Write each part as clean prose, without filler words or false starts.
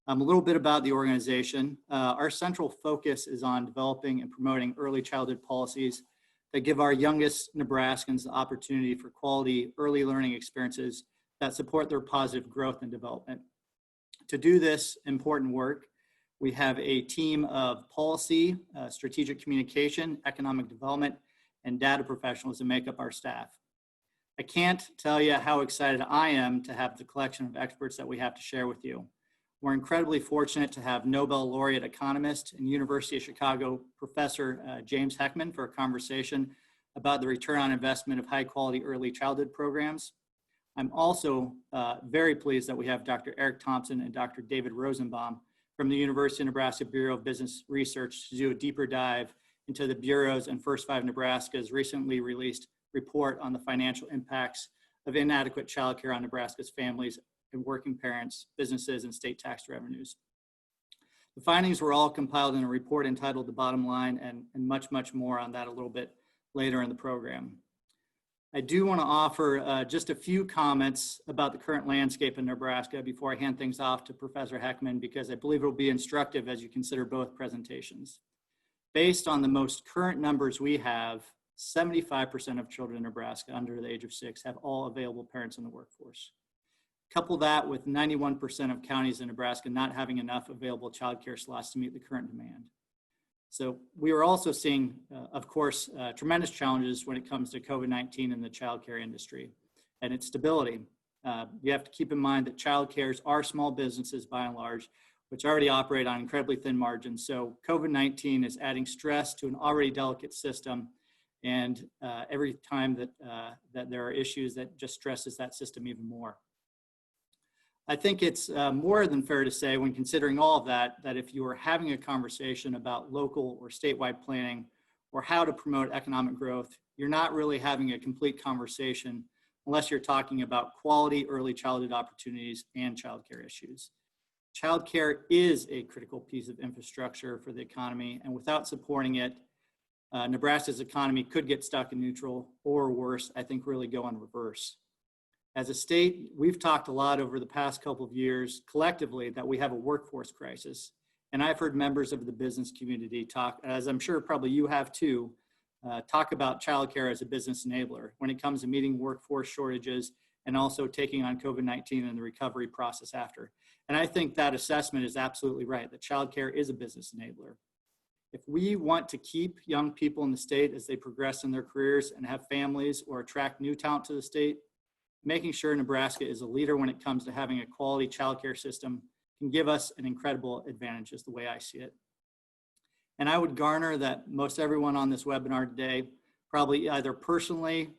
A little bit about the organization. Our central focus is on developing and promoting early childhood policies that give our youngest Nebraskans the opportunity for quality early learning experiences that support their positive growth and development. To do this important work, we have a team of policy, strategic communication, economic development, and data professionals that make up our staff. I can't tell you how excited I am to have the collection of experts that we have to share with you. We're incredibly fortunate to have Nobel laureate economist and University of Chicago Professor James Heckman for a conversation about the return on investment of high quality early childhood programs. I'm also very pleased that we have Dr. Eric Thompson and Dr. David Rosenbaum from the University of Nebraska Bureau of Business Research to do a deeper dive into the Bureau's and First Five Nebraska's recently released report on the financial impacts of inadequate childcare on Nebraska's families and working parents, businesses, and state tax revenues. The findings were all compiled in a report entitled The Bottom Line, and much, much more on that a little bit later in the program. I do want to offer just a few comments about the current landscape in Nebraska before I hand things off to Professor Heckman, because I believe it will be instructive as you consider both presentations. Based on the most current numbers we have, 75% of children in Nebraska under the age of 6 have all available parents in the workforce. Couple that with 91% of counties in Nebraska not having enough available childcare slots to meet the current demand. So we are also seeing, of course, tremendous challenges when it comes to COVID-19 in the childcare industry and its stability. You have to keep in mind that childcares are small businesses by and large, which already operate on incredibly thin margins. So COVID-19 is adding stress to an already delicate system. And every time that there are issues, that just stresses that system even more. I think it's more than fair to say, when considering all of that, that if you are having a conversation about local or statewide planning or how to promote economic growth, you're not really having a complete conversation unless you're talking about quality early childhood opportunities and childcare issues. Childcare is a critical piece of infrastructure for the economy, and without supporting it, Nebraska's economy could get stuck in neutral, or worse, I think really go in reverse. As a state, we've talked a lot over the past couple of years collectively that we have a workforce crisis. And I've heard members of the business community talk, as I'm sure probably you have too, talk about childcare as a business enabler when it comes to meeting workforce shortages and also taking on COVID-19 and the recovery process after. And I think that assessment is absolutely right, that childcare is a business enabler. If we want to keep young people in the state as they progress in their careers and have families or attract new talent to the state, making sure Nebraska is a leader when it comes to having a quality childcare system can give us an incredible advantage, is the way I see it. And I would garner that most everyone on this webinar today probably either personally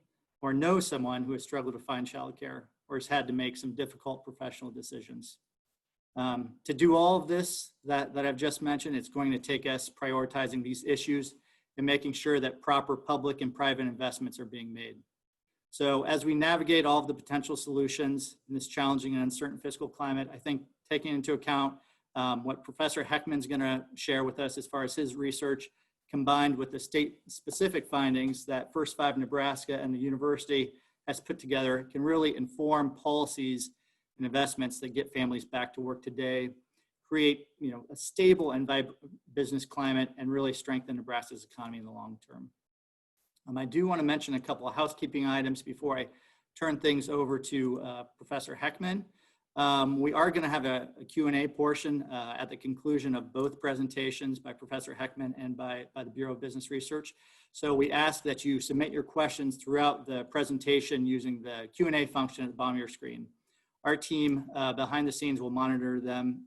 or knows someone who has struggled to find childcare or has had to make some difficult professional decisions. To do all of this that I've just mentioned, it's going to take us prioritizing these issues and making sure that proper public and private investments are being made. So as we navigate all of the potential solutions in this challenging and uncertain fiscal climate, I think taking into account what Professor Heckman's going to share with us as far as his research, combined with the state-specific findings that First Five Nebraska and the university has put together, can really inform policies and investments that get families back to work today, create a stable and vibrant business climate, and really strengthen Nebraska's economy in the long term. I do want to mention a couple of housekeeping items before I turn things over to Professor Heckman. We are going to have a Q&A portion at the conclusion of both presentations by Professor Heckman and by the Bureau of Business Research. So we ask that you submit your questions throughout the presentation using the Q&A function at the bottom of your screen. Our team behind the scenes will monitor them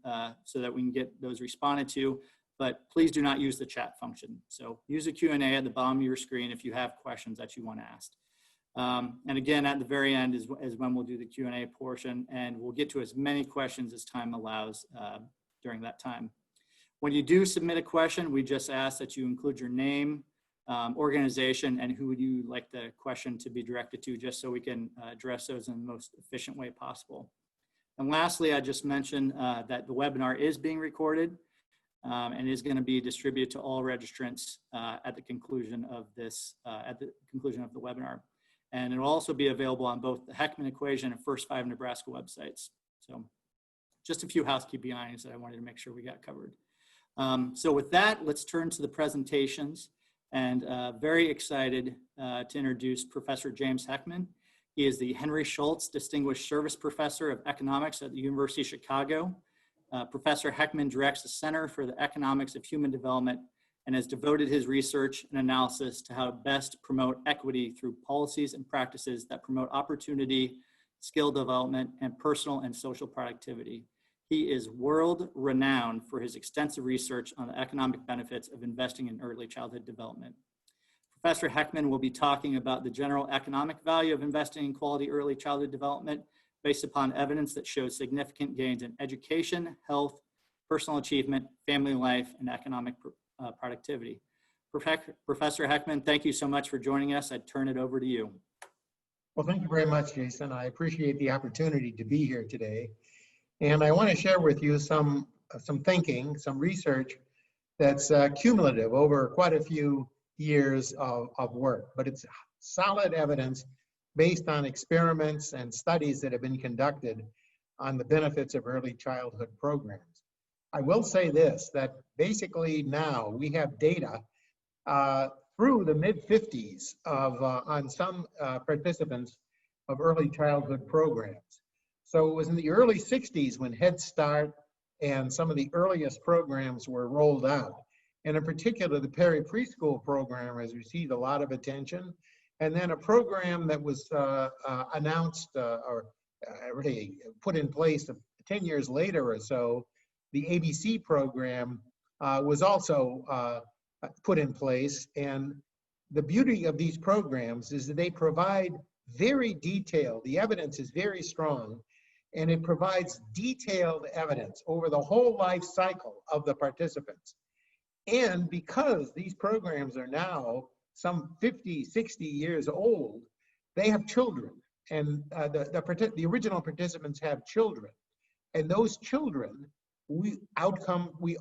so that we can get those responded to, but please do not use the chat function. So use the Q&A at the bottom of your screen if you have questions that you want to ask. And again, at the very end is when we'll do the Q&A portion, and we'll get to as many questions as time allows during that time. When you do submit a question, we just ask that you include your name, organization, and who would you like the question to be directed to, just so we can address those in the most efficient way possible. And lastly, I just mentioned that the webinar is being recorded and is going to be distributed to all registrants at the conclusion of this, the webinar. And it will also be available on both the Heckman Equation and First Five Nebraska websites. So just a few housekeeping items that I wanted to make sure we got covered. So with that, let's turn to the presentations, and very excited to introduce Professor James Heckman. He is the Henry Schultz Distinguished Service Professor of Economics at the University of Chicago. Professor Heckman directs the Center for the Economics of Human Development and has devoted his research and analysis to how to best promote equity through policies and practices that promote opportunity, skill development, and personal and social productivity. He is world-renowned for his extensive research on the economic benefits of investing in early childhood development. Professor Heckman will be talking about the general economic value of investing in quality early childhood development based upon evidence that shows significant gains in education, health, personal achievement, family life, and economic productivity. Professor Heckman, thank you so much for joining us. I turn it over to you. Well, thank you very much, Jason. I appreciate the opportunity to be here today. And I want to share with you some thinking, some research that's cumulative over quite a few years of work, but it's solid evidence based on experiments and studies that have been conducted on the benefits of early childhood programs. I will say this, that basically now we have data through the mid-50s on some participants of early childhood programs. So it was in the early 60s when Head Start and some of the earliest programs were rolled out. And in particular, the Perry preschool program has received a lot of attention. And then a program that was announced or really put in place 10 years later or so, the ABC program was also put in place. And the beauty of these programs is that they provide very detailed, the evidence is very strong, and it provides detailed evidence over the whole life cycle of the participants. And because these programs are now some 50, 60 years old, they have children. And the original participants have children. And those children, we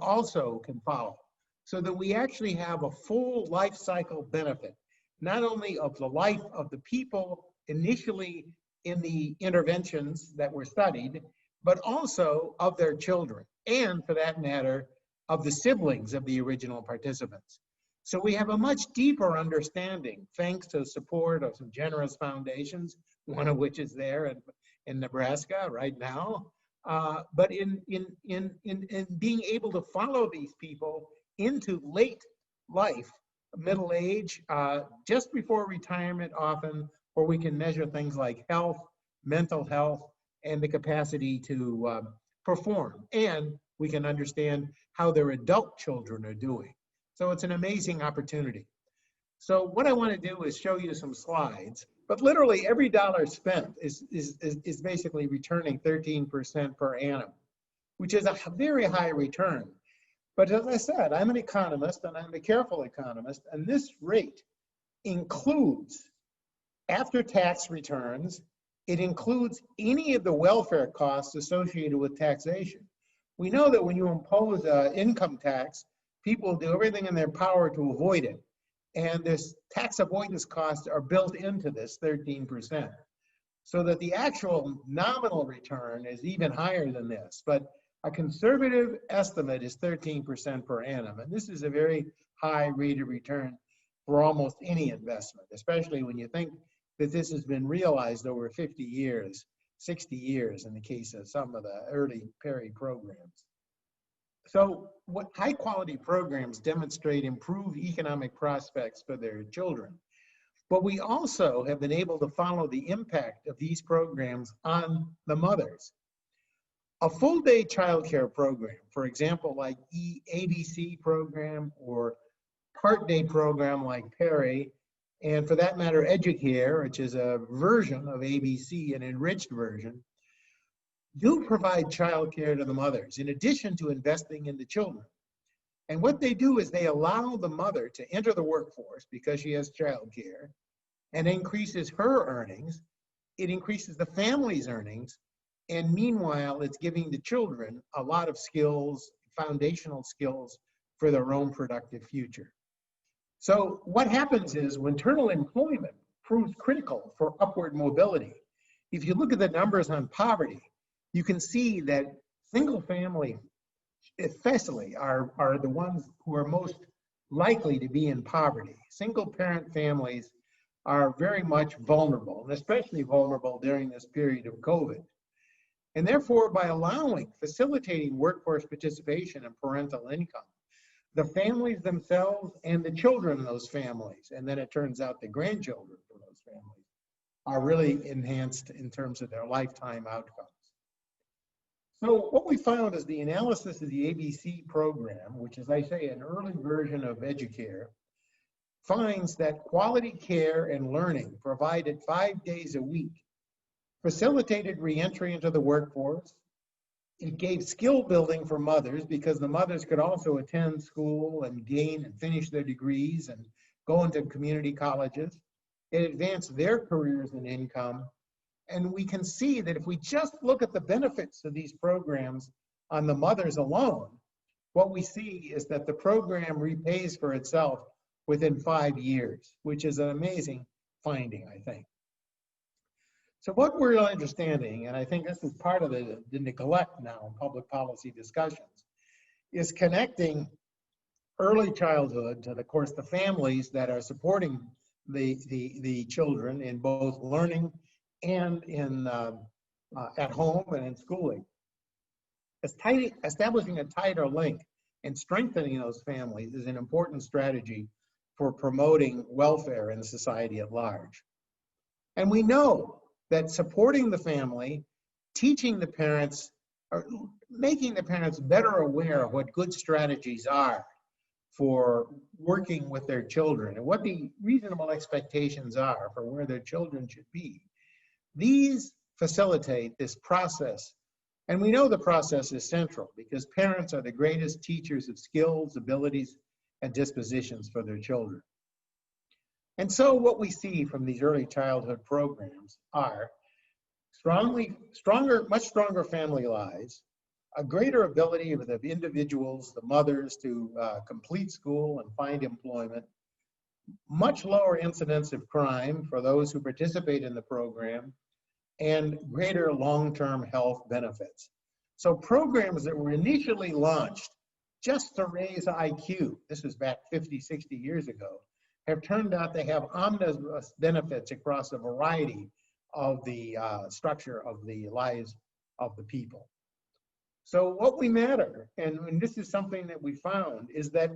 also can follow. So that we actually have a full life cycle benefit, not only of the life of the people initially in the interventions that were studied, but also of their children, and for that matter, of the siblings of the original participants. So we have a much deeper understanding, thanks to the support of some generous foundations, one of which is there in Nebraska right now, but in being able to follow these people into late life, middle age, just before retirement often, where we can measure things like health, mental health, and the capacity to perform. And we can understand how their adult children are doing. So it's an amazing opportunity. So what I want to do is show you some slides, but literally every dollar spent is basically returning 13% per annum, which is a very high return. But as I said, I'm an economist, and I'm a careful economist, and this rate includes after-tax returns. It includes any of the welfare costs associated with taxation. We know that when you impose income tax, people do everything in their power to avoid it. And this tax avoidance costs are built into this 13%. So that the actual nominal return is even higher than this. But a conservative estimate is 13% per annum. And this is a very high rate of return for almost any investment, especially when you think that this has been realized over 50 years, 60 years in the case of some of the early Perry programs. So what high quality programs demonstrate improved economic prospects for their children. But we also have been able to follow the impact of these programs on the mothers. A full day childcare program, for example, like ABC program or part day program like Perry, and for that matter, Educare, which is a version of ABC, an enriched version, do provide childcare to the mothers in addition to investing in the children. And what they do is they allow the mother to enter the workforce because she has childcare and increases her earnings. It increases the family's earnings. And meanwhile, it's giving the children a lot of skills, foundational skills for their own productive future. So what happens is when maternal employment proves critical for upward mobility, if you look at the numbers on poverty, you can see that Single family especially are the ones who are most likely to be in poverty. Single parent families are very much vulnerable, and especially vulnerable during this period of COVID. And therefore, by facilitating workforce participation and parental income, the families themselves and the children in those families, and then it turns out the grandchildren from those families, are really enhanced in terms of their lifetime outcomes. So what we found is the analysis of the ABC program, which is, I say, an early version of EduCare, finds that quality care and learning provided 5 days a week facilitated reentry into the workforce. It gave skill building for mothers because the mothers could also attend school and gain and finish their degrees and go into community colleges. It advanced their careers and income. And we can see that if we just look at the benefits of these programs on the mothers alone, what we see is that the program repays for itself within 5 years, which is an amazing finding, I think. So what we're understanding, and I think this is part of the neglect now in public policy discussions, is connecting early childhood to, of course, the families that are supporting the children in both learning and in at home and in schooling. Establishing a tighter link and strengthening those families is an important strategy for promoting welfare in society at large. And we know that supporting the family, teaching the parents, or making the parents better aware of what good strategies are for working with their children and what the reasonable expectations are for where their children should be. These facilitate this process. And we know the process is central because parents are the greatest teachers of skills, abilities, and dispositions for their children. And so what we see from these early childhood programs are much stronger family lives, a greater ability of the individuals, the mothers, to complete school and find employment, much lower incidence of crime for those who participate in the program, and greater long-term health benefits. So programs that were initially launched just to raise IQ, this was back 50, 60 years ago, have turned out to have omnibus benefits across a variety of the structure of the lives of the people. So what we matter, and this is something that we found, is that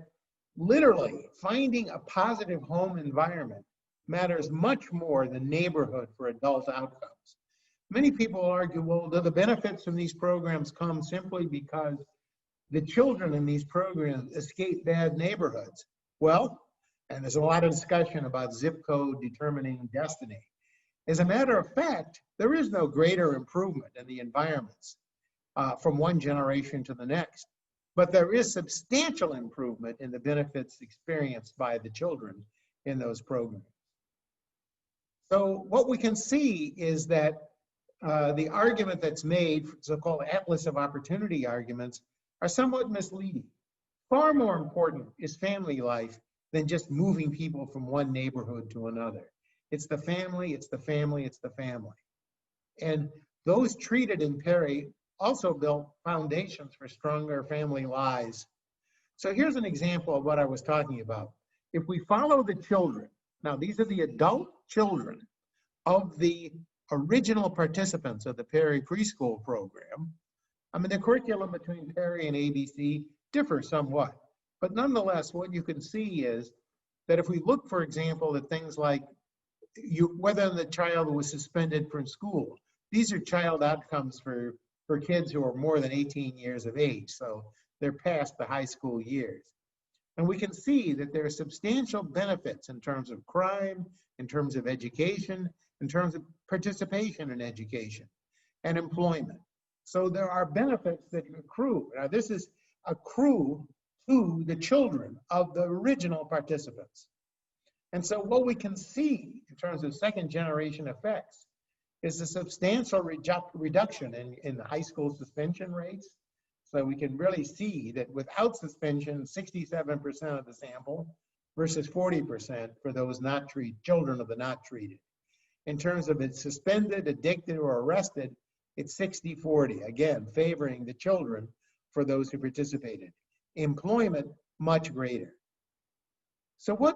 literally finding a positive home environment matters much more than neighborhood for adult outcomes. Many people argue, well, do the benefits from these programs come simply because the children in these programs escape bad neighborhoods? Well, and there's a lot of discussion about zip code determining destiny. As a matter of fact, there is no greater improvement in the environments from one generation to the next, but there is substantial improvement in the benefits experienced by the children in those programs. So what we can see is that the argument that's made, so-called Atlas of Opportunity arguments, are somewhat misleading. Far more important is family life than just moving people from one neighborhood to another. It's the family, it's the family, it's the family. And those treated in Perry also built foundations for stronger family lives. So here's an example of what I was talking about. If we follow the children, now these are the adult children of the original participants of the Perry preschool program. I mean, the curriculum between Perry and ABC differs somewhat, but nonetheless, what you can see is that if we look, for example, at things like whether the child was suspended from school, these are child outcomes for kids who are more than 18 years of age, so they're past the high school years. And we can see that there are substantial benefits in terms of crime, in terms of education, in terms of participation in education and employment. So there are benefits that accrue. Now this is accrue to the children of the original participants. And so what we can see in terms of second generation effects is a substantial reduction in the high school suspension rates. So we can really see that without suspension, 67% of the sample versus 40% for those not treated, children of the not treated. In terms of it's suspended, addicted, or arrested, it's 60-40, again, favoring the children for those who participated. Employment, much greater. So what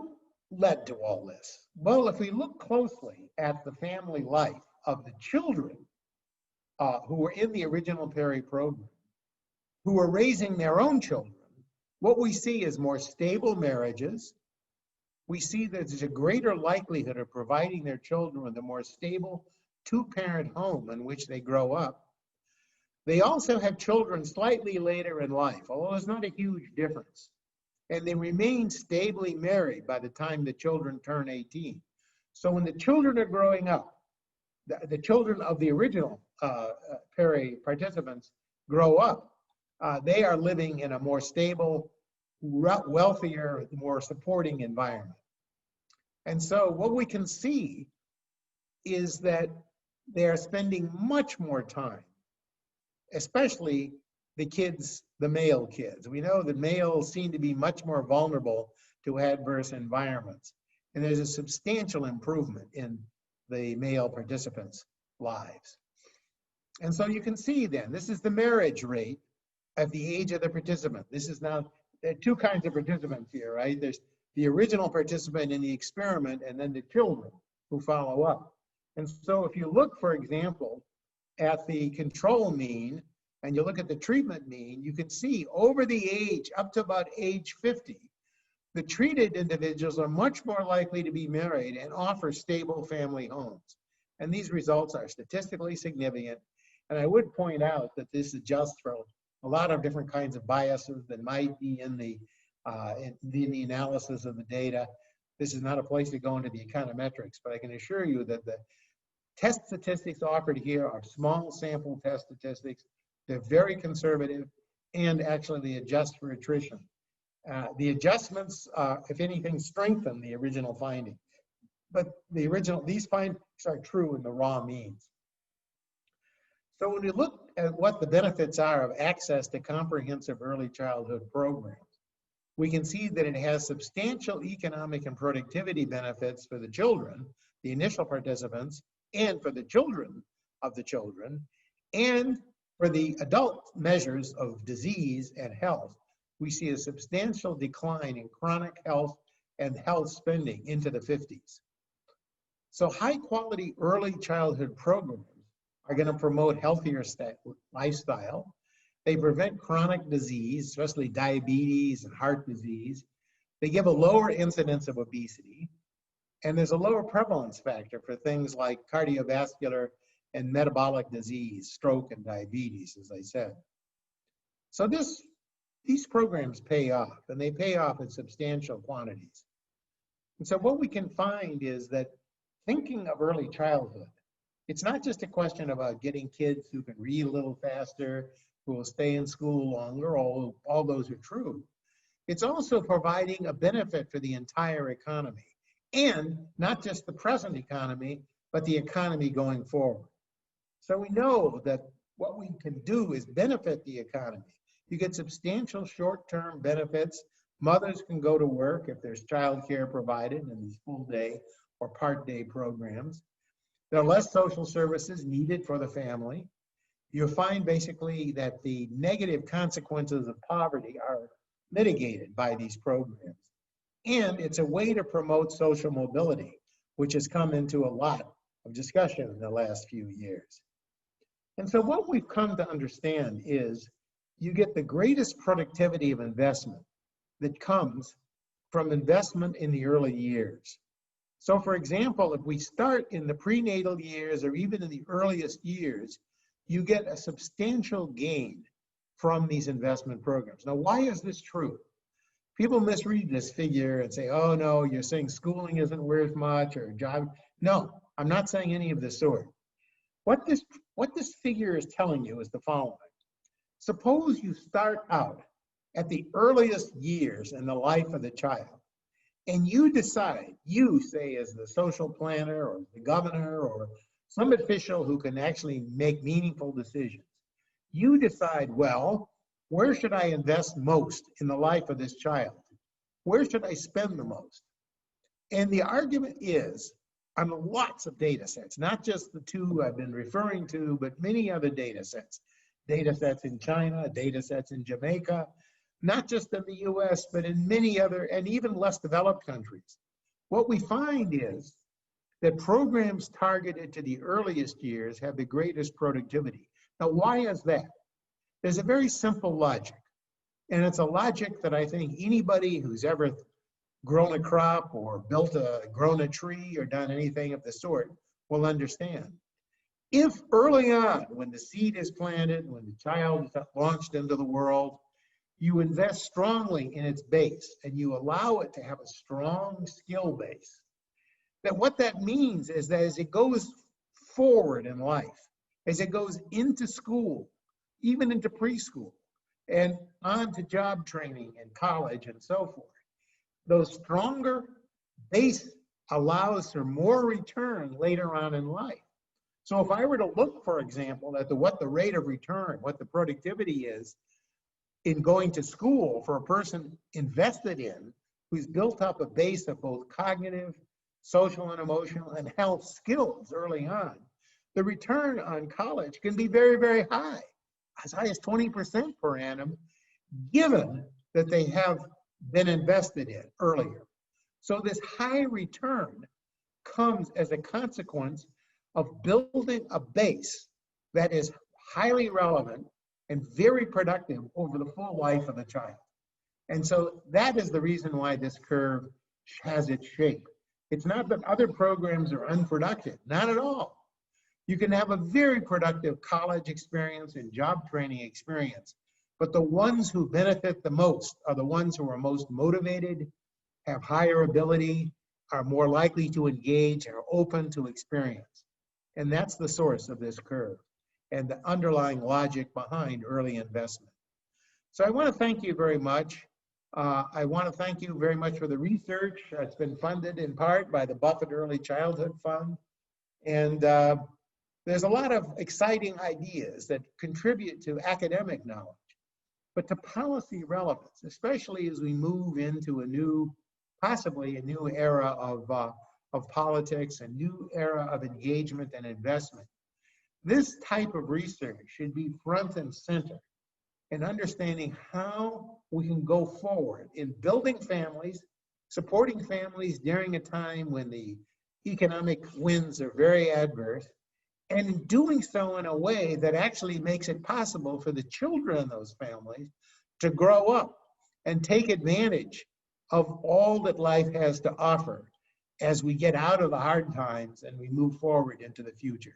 led to all this? Well, if we look closely at the family life of the children who were in the original Perry program, who were raising their own children, what we see is more stable marriages. We see that there's a greater likelihood of providing their children with a more stable two-parent home in which they grow up. They also have children slightly later in life, although there's not a huge difference. And they remain stably married by the time the children turn 18. So when the children are growing up, the children of the original Perry participants grow up, they are living in a more stable, wealthier, more supporting environment. And so what we can see is that they're spending much more time, especially the kids, the male kids. We know that males seem to be much more vulnerable to adverse environments. And there's a substantial improvement in the male participants' lives. And so you can see then, this is the marriage rate at the age of the participant. This is now, there are two kinds of participants here, right? There's the original participant in the experiment and then the children who follow up. And so if you look, for example, at the control mean and you look at the treatment mean, you can see over the age, up to about age 50, the treated individuals are much more likely to be married and offer stable family homes. And these results are statistically significant. And I would point out that this adjusts for a lot of different kinds of biases that might be in the analysis of the data. This is not a place to go into the econometrics, but I can assure you that the test statistics offered here are small sample test statistics. They're very conservative, and actually they adjust for attrition. The adjustments, if anything, strengthen the original findings. But these findings are true in the raw means. So when we look at what the benefits are of access to comprehensive early childhood programs, we can see that it has substantial economic and productivity benefits for the children, the initial participants, and for the children of the children, and for the adult measures of disease and health. We see a substantial decline in chronic health and health spending into the 50s. So high quality early childhood programs are going to promote healthier lifestyle. They prevent chronic disease, especially diabetes and heart disease. They give a lower incidence of obesity. And there's a lower prevalence factor for things like cardiovascular and metabolic disease, stroke and diabetes, as I said. So these programs pay off, and they pay off in substantial quantities. And so what we can find is that thinking of early childhood, it's not just a question about getting kids who can read a little faster, who will stay in school longer, all those are true. It's also providing a benefit for the entire economy, and not just the present economy, but the economy going forward. So we know that what we can do is benefit the economy. You get substantial short-term benefits. Mothers can go to work if there's childcare provided in these full-day or part-day programs. There are less social services needed for the family. You'll find basically that the negative consequences of poverty are mitigated by these programs. And it's a way to promote social mobility, which has come into a lot of discussion in the last few years. And so what we've come to understand is you get the greatest productivity of investment that comes from investment in the early years. So for example, if we start in the prenatal years or even in the earliest years, you get a substantial gain from these investment programs. Now, why is this true? People misread this figure and say, oh no, you're saying schooling isn't worth much or job. No, I'm not saying any of the sort. What this figure is telling you is the following. Suppose you start out at the earliest years in the life of the child, and you decide, you say as the social planner or the governor or some official who can actually make meaningful decisions, you decide, well, where should I invest most in the life of this child? Where should I spend the most? And the argument is, on lots of data sets, not just the two I've been referring to, but many other data sets in China, data sets in Jamaica, not just in the US, but in many other and even less developed countries. What we find is that programs targeted to the earliest years have the greatest productivity. Now, why is that? There's a very simple logic, and it's a logic that I think anybody who's ever grown a crop or grown a tree or done anything of the sort will understand. If early on, when the seed is planted, when the child is launched into the world, you invest strongly in its base and you allow it to have a strong skill base, that what that means is that as it goes forward in life, as it goes into school, even into preschool, and on to job training and college and so forth, those stronger base allows for more return later on in life. So if I were to look, for example, at what the rate of return, what the productivity is in going to school for a person invested in, who's built up a base of both cognitive, social and emotional, and health skills early on, the return on college can be very, very high as 20% per annum, given that they have been invested in earlier. So this high return comes as a consequence of building a base that is highly relevant and very productive over the full life of the child. And so that is the reason why this curve has its shape. It's not that other programs are unproductive, not at all. You can have a very productive college experience and job training experience, but the ones who benefit the most are the ones who are most motivated, have higher ability, are more likely to engage, are open to experience. And that's the source of this curve and the underlying logic behind early investment. So I want to thank you very much. I want to thank you very much for the research. It's been funded in part by the Buffett Early Childhood Fund. And there's a lot of exciting ideas that contribute to academic knowledge, but to policy relevance, especially as we move into possibly a new era of politics, a new era of engagement and investment. This type of research should be front and center in understanding how we can go forward in building families, supporting families during a time when the economic winds are very adverse, and in doing so in a way that actually makes it possible for the children in those families to grow up and take advantage of all that life has to offer as we get out of the hard times and we move forward into the future.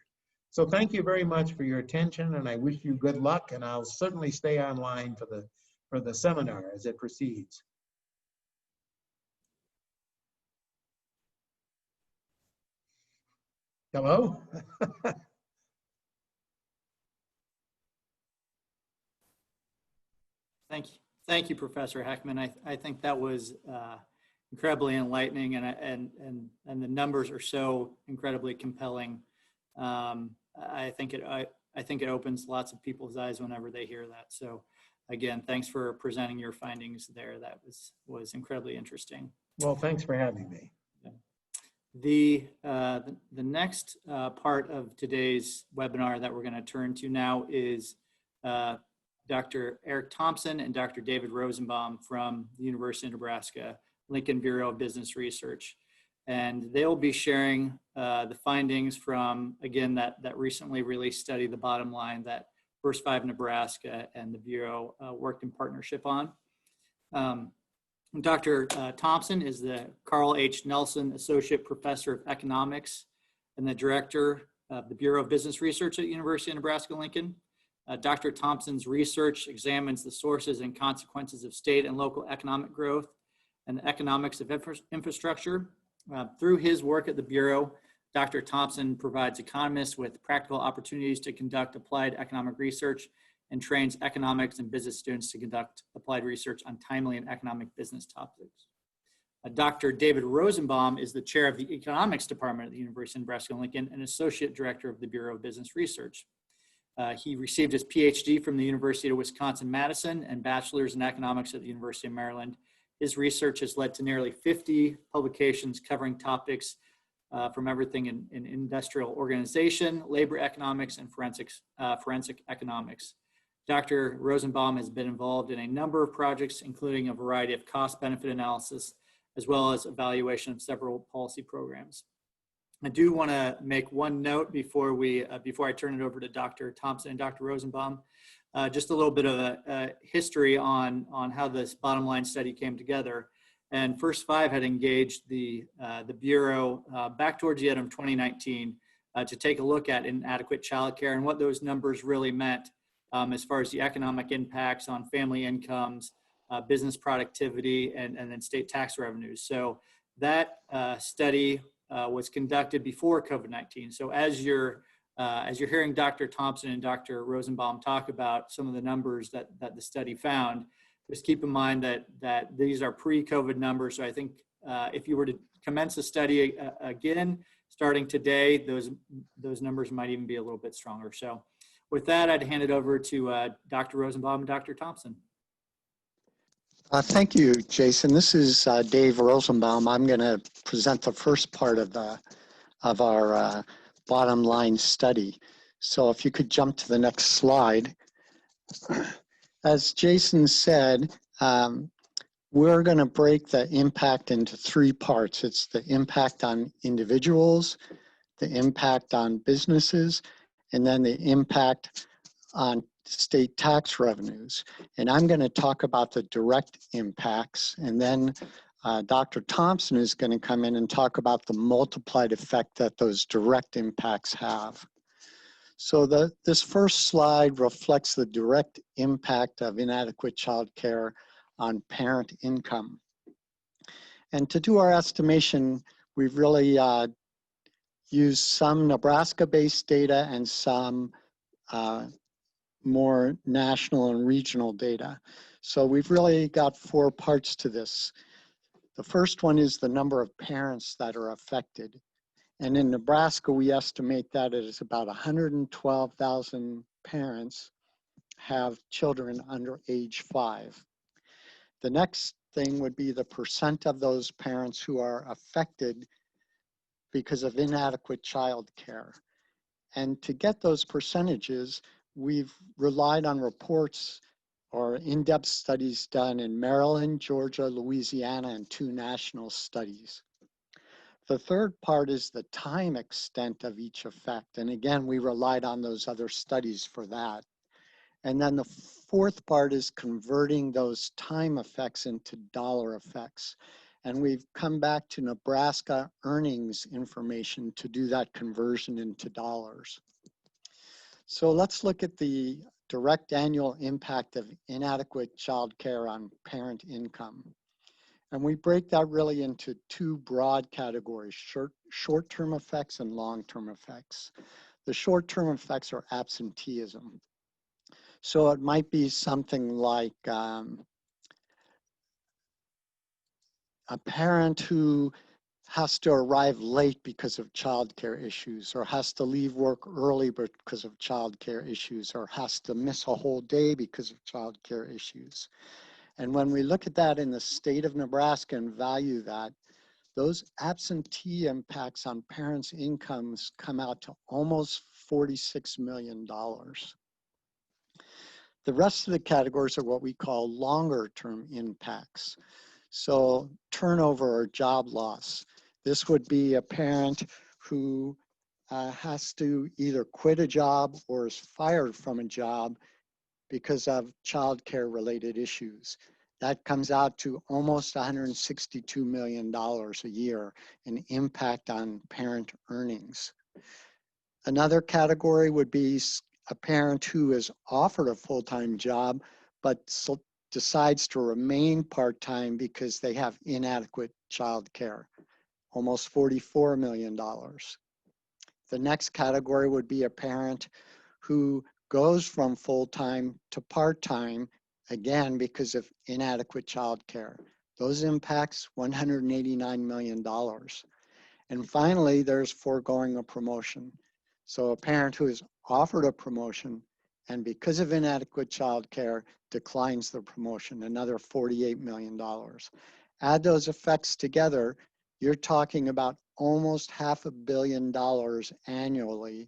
So thank you very much for your attention, and I wish you good luck, and I'll certainly stay online for the seminar as it proceeds. Hello? Thank you, Professor Heckman. I think that was incredibly enlightening, and the numbers are so incredibly compelling. I think it opens lots of people's eyes whenever they hear that. So again, thanks for presenting your findings there. That was incredibly interesting. Well, thanks for having me. The next part of today's webinar that we're going to turn to now is Dr. Eric Thompson and Dr. David Rosenbaum from the University of Nebraska-Lincoln Bureau of Business Research. And they'll be sharing the findings from, again, that recently released study, The Bottom Line, that First Five Nebraska and the Bureau worked in partnership on. Dr. Thompson is the Carl H. Nelson Associate Professor of Economics and the Director of the Bureau of Business Research at the University of Nebraska-Lincoln. Dr. Thompson's research examines the sources and consequences of state and local economic growth and the economics of infrastructure. Through his work at the Bureau, Dr. Thompson provides economists with practical opportunities to conduct applied economic research and trains economics and business students to conduct applied research on timely and economic business topics. Dr. David Rosenbaum is the chair of the economics department at the University of Nebraska-Lincoln and associate director of the Bureau of Business Research. He received his PhD from the University of Wisconsin-Madison and bachelor's in economics at the University of Maryland. His research has led to nearly 50 publications covering topics from everything in industrial organization, labor economics, and forensic economics. Dr. Rosenbaum has been involved in a number of projects, including a variety of cost-benefit analysis, as well as evaluation of several policy programs. I do want to make one note before I turn it over to Dr. Thompson and Dr. Rosenbaum. Just a little bit of a history on how this bottom line study came together. And First Five had engaged the Bureau back towards the end of 2019 to take a look at inadequate childcare and what those numbers really meant as far as the economic impacts on family incomes, business productivity, and then state tax revenues. So that study was conducted before COVID-19. So as you're hearing Dr. Thompson and Dr. Rosenbaum talk about some of the numbers that the study found, just keep in mind that these are pre-COVID numbers. So I think if you were to commence the study again, starting today, those numbers might even be a little bit stronger. So with that, I'd hand it over to Dr. Rosenbaum and Dr. Thompson. Thank you, Jason. This is Dave Rosenbaum. I'm going to present the first part of our bottom line study. So if you could jump to the next slide. As Jason said, we're going to break the impact into three parts. It's the impact on individuals, the impact on businesses, and then the impact on state tax revenues. And I'm going to talk about the direct impacts, and then Dr. Thompson is going to come in and talk about the multiplied effect that those direct impacts have. So this first slide reflects the direct impact of inadequate childcare on parent income. And to do our estimation, we've really used some Nebraska-based data and some more national and regional data. So we've really got four parts to this. The first one is the number of parents that are affected. And in Nebraska, we estimate that it is about 112,000 parents have children under age 5. The next thing would be the percent of those parents who are affected because of inadequate child care. And to get those percentages, we've relied on reports or in-depth studies done in Maryland, Georgia, Louisiana, and 2 national studies. The third part is the time extent of each effect. And again, we relied on those other studies for that. And then the fourth part is converting those time effects into dollar effects. And we've come back to Nebraska earnings information to do that conversion into dollars. So let's look at the direct annual impact of inadequate child care on parent income. And we break that really into 2 broad categories, short-term effects and long-term effects. The short-term effects are absenteeism. So it might be something like a parent who has to arrive late because of childcare issues, or has to leave work early because of childcare issues, or has to miss a whole day because of childcare issues. And when we look at that in the state of Nebraska and value that, those absentee impacts on parents' incomes come out to almost $46 million. The rest of the categories are what we call longer-term impacts. So turnover or job loss. This would be a parent who has to either quit a job or is fired from a job because of childcare related issues. That comes out to almost $162 million a year in impact on parent earnings. Another category would be a parent who is offered a full-time job but decides to remain part-time because they have inadequate childcare. Almost $44 million. The next category would be a parent who goes from full-time to part-time, again, because of inadequate childcare. Those impacts, $189 million. And finally, there's foregoing a promotion. So a parent who is offered a promotion and because of inadequate childcare declines the promotion, another $48 million. Add those effects together, you're talking about almost $500 million annually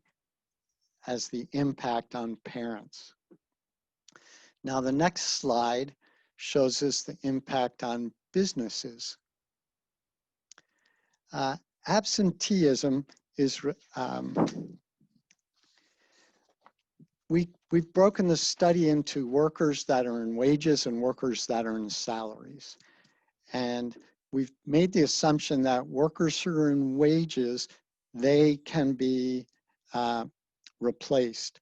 as the impact on parents. Now, the next slide shows us the impact on businesses. Absenteeism is, we've broken the study into workers that earn wages and workers that earn salaries. And we've made the assumption that workers who earn wages, they can be replaced.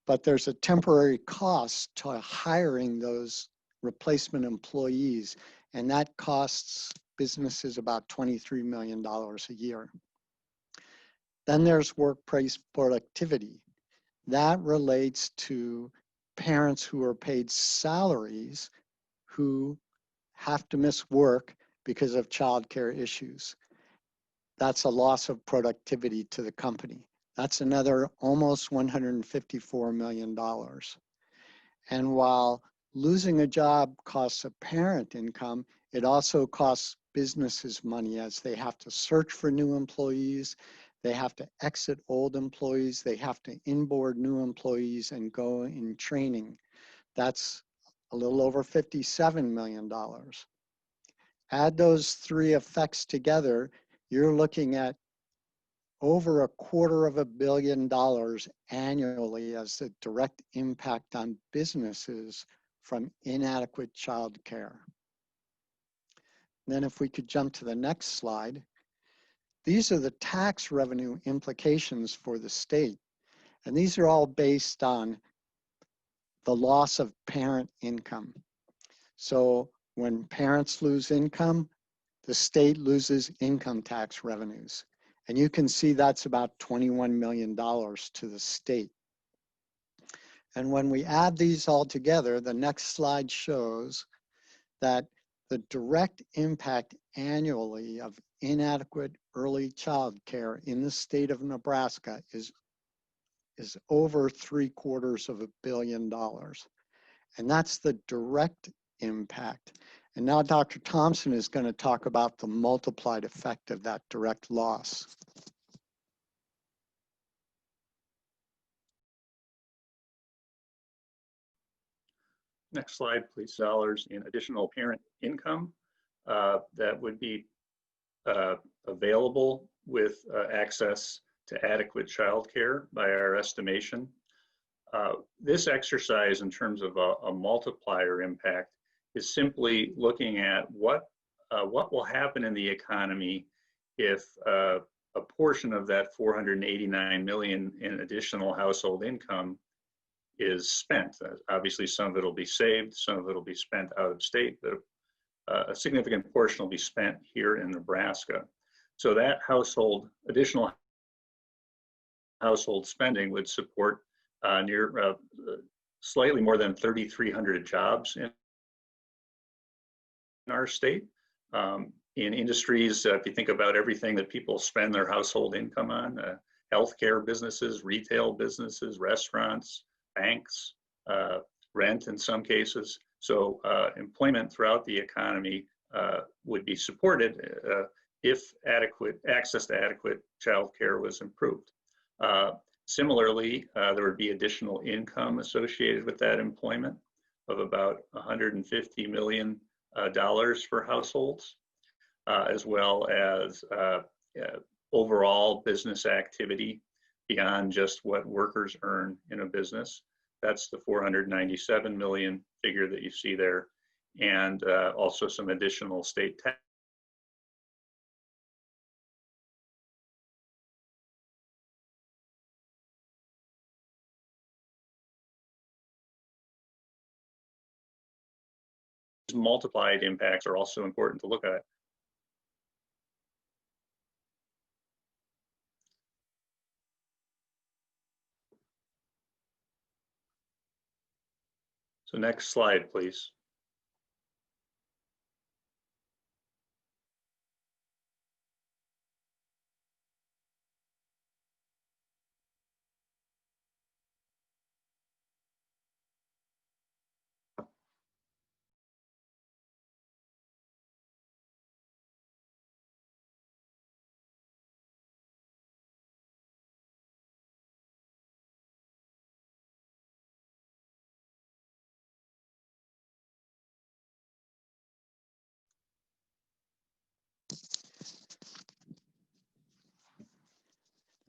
But there's a temporary cost to hiring those replacement employees, and that costs businesses about $23 million a year. Then there's workplace productivity. That relates to parents who are paid salaries who have to miss work because of childcare issues. That's a loss of productivity to the company. That's another almost $154 million. And while losing a job costs a parent income, it also costs businesses money as they have to search for new employees, they have to exit old employees, they have to inboard new employees and go in training. That's a little over $57 million. Add those three effects together, you're looking at over $250 million annually as a direct impact on businesses from inadequate child care. Then if we could jump to the next slide, these are the tax revenue implications for the state. And these are all based on the loss of parent income. So when parents lose income, the state loses income tax revenues. And you can see that's about $21 million to the state. And when we add these all together, the next slide shows that the direct impact annually of inadequate early child care in the state of Nebraska is over $750 million. And that's the direct impact. And now Dr. Thompson is going to talk about the multiplied effect of that direct loss. Next slide, please. Dollars in additional parent income that would be available with access to adequate child care by our estimation. This exercise in terms of a multiplier impact is simply looking at what will happen in the economy if a portion of that 489 million in additional household income is spent. Obviously, some of it will be saved, some of it will be spent out of state, but a significant portion will be spent here in Nebraska. So that additional household spending would support slightly more than 3,300 jobs in our state. In industries, if you think about everything that people spend their household income on, healthcare businesses, retail businesses, restaurants, banks, rent in some cases. So employment throughout the economy would be supported if access to adequate child care was improved. Similarly, there would be additional income associated with that employment of about $150 million for households, as well as overall business activity beyond just what workers earn in a business. That's the 497 million figure that you see there, and also some additional state tax. Multiplied impacts are also important to look at. So next slide, please.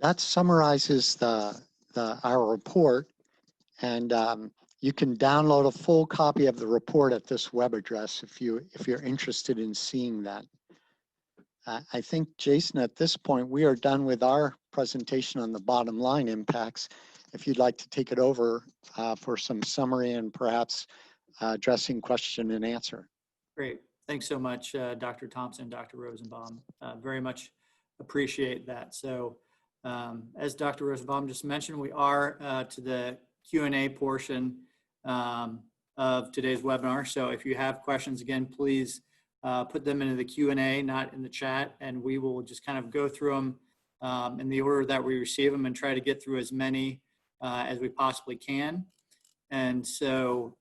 that summarizes our report, and you can download a full copy of the report at this web address if you're interested in seeing that. I think, Jason, at this point, we are done with our presentation on the bottom line impacts. If you'd like to take it over for some summary and perhaps addressing question and answer. Great. Thanks so much, Dr. Thompson, Dr. Rosenbaum. Very much appreciate that. So as Dr. Rosenbaum just mentioned, we are to the Q&A portion of today's webinar. So if you have questions, again, please put them into the Q&A, not in the chat, and we will just kind of go through them in the order that we receive them and try to get through as many as we possibly can. And so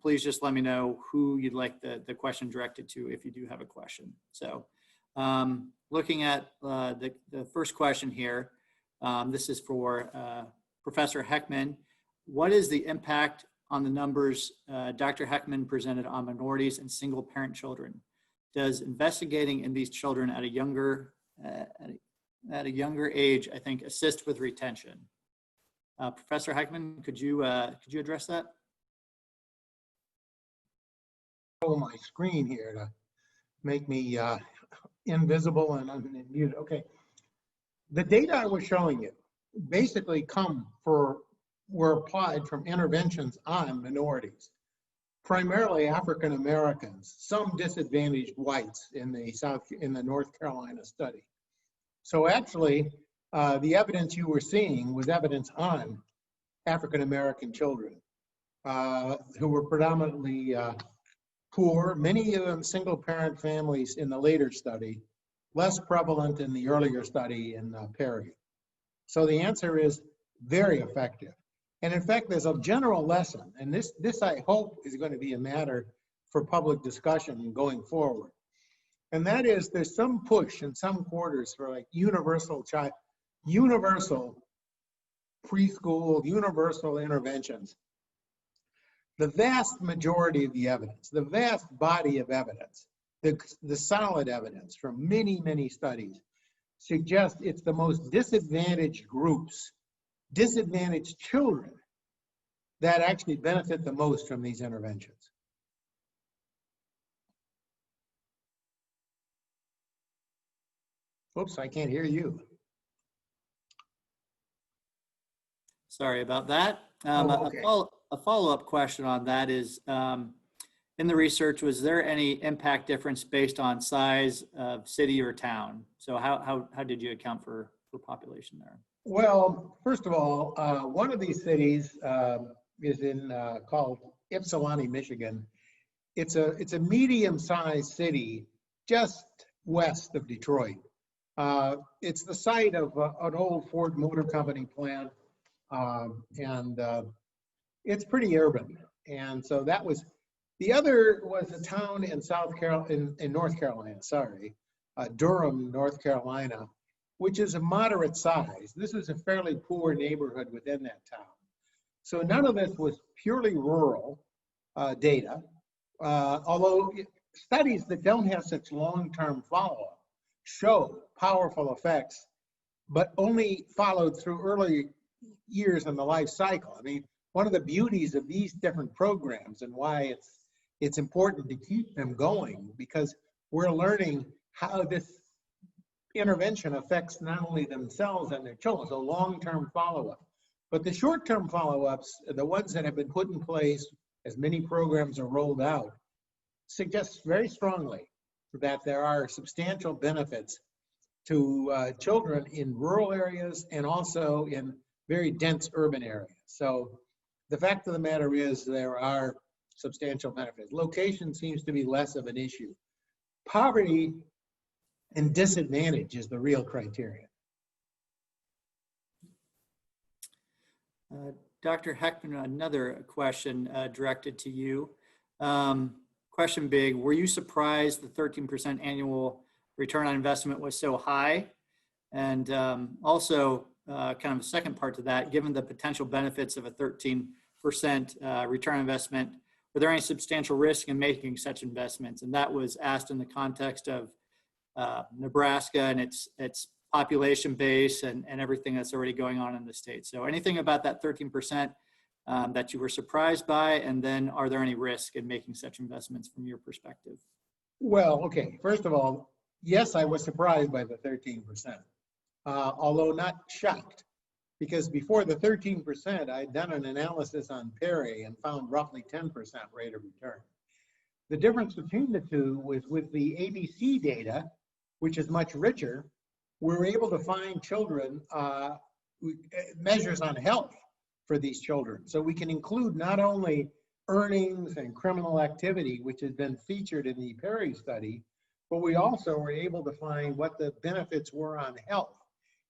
please just let me know who you'd like the question directed to if you do have a question. So looking at the first question here, this is for Professor Heckman. What is the impact on the numbers Dr. Heckman presented on minorities and single parent children? Does investigating in these children at a younger age, I think, assist with retention? Professor Heckman, could you address that? On my screen here to make me invisible and unmuted. Okay. The data I was showing you basically were applied from interventions on minorities, primarily African Americans, some disadvantaged whites in the North Carolina study. So actually, the evidence you were seeing was evidence on African American children who were predominantly poor, many of them single parent families in the later study, less prevalent in the earlier study in Perry. So the answer is very effective. And in fact, there's a general lesson, and this I hope is going to be a matter for public discussion going forward. And that is, there's some push in some quarters for like universal preschool, universal interventions. The vast majority of the evidence, the vast body of evidence, the solid evidence from many, many studies suggests it's the most disadvantaged groups, disadvantaged children that actually benefit the most from these interventions. Oops, I can't hear you. Sorry about that. Okay. A follow-up question on that is, in the research, was there any impact difference based on size of city or town? So how did you account for population there? Well, first of all, one of these cities is called Ypsilanti, Michigan. It's a medium-sized city just west of Detroit. It's the site of an old Ford Motor Company plant, and it's pretty urban. And so that was, the other was a town in North Carolina, Durham, North Carolina, which is a moderate size. This is a fairly poor neighborhood within that town. So none of this was purely rural data, although studies that don't have such long-term follow-up show powerful effects, but only followed through early years in the life cycle. I mean, one of the beauties of these different programs and why it's important to keep them going, because we're learning how this intervention affects not only themselves and their children, so long-term follow-up, but the short-term follow-ups, the ones that have been put in place as many programs are rolled out, suggests very strongly that there are substantial benefits to children in rural areas and also in very dense urban areas. So the fact of the matter is there are substantial benefits. Location seems to be less of an issue. Poverty and disadvantage is the real criterion. Dr. Heckman, another question directed to you. Question big, were you surprised the 13% annual return on investment was so high? And also, kind of a second part to that, given the potential benefits of a 13% return on investment, were there any substantial risk in making such investments? And that was asked in the context of Nebraska and its population base and everything that's already going on in the state. So anything about that 13% that you were surprised by, and then are there any risk in making such investments from your perspective? Well, okay, first of all, yes, I was surprised by the 13%, although not shocked, because before the 13%, I'd done an analysis on Perry and found roughly 10% rate of return. The difference between the two was with the ABC data, which is much richer, we're able to find children, measures on health for these children. So we can include not only earnings and criminal activity, which has been featured in the Perry study, but we also were able to find what the benefits were on health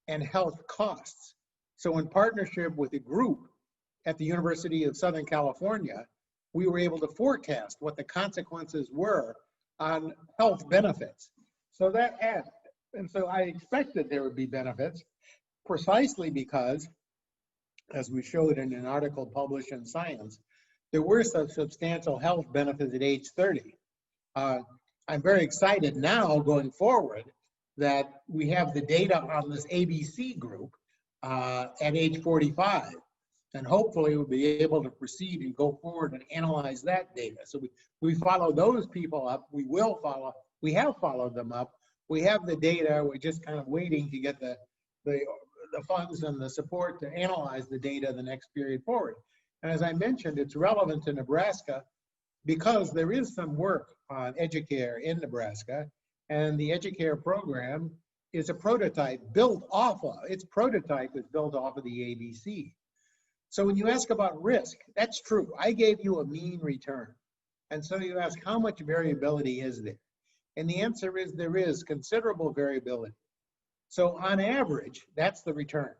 and health costs. So in partnership with a group at the University of Southern California, we were able to forecast what the consequences were on health benefits. So that added. And so I expected there would be benefits precisely because, as we showed in an article published in Science, there were some substantial health benefits at age 30. I'm very excited now going forward that we have the data on this ABC group at age 45. And hopefully we'll be able to proceed and go forward and analyze that data. So we follow those people up. We have followed them up. We have the data. We're just kind of waiting to get the funds and the support to analyze the data the next period forward. And as I mentioned, it's relevant to Nebraska because there is some work on EduCare in Nebraska, and the EduCare program is a prototype built off of, its prototype is built off of the ABC. So when you ask about risk, that's true. I gave you a mean return. And so you ask, how much variability is there? And the answer is there is considerable variability. So on average, that's the return.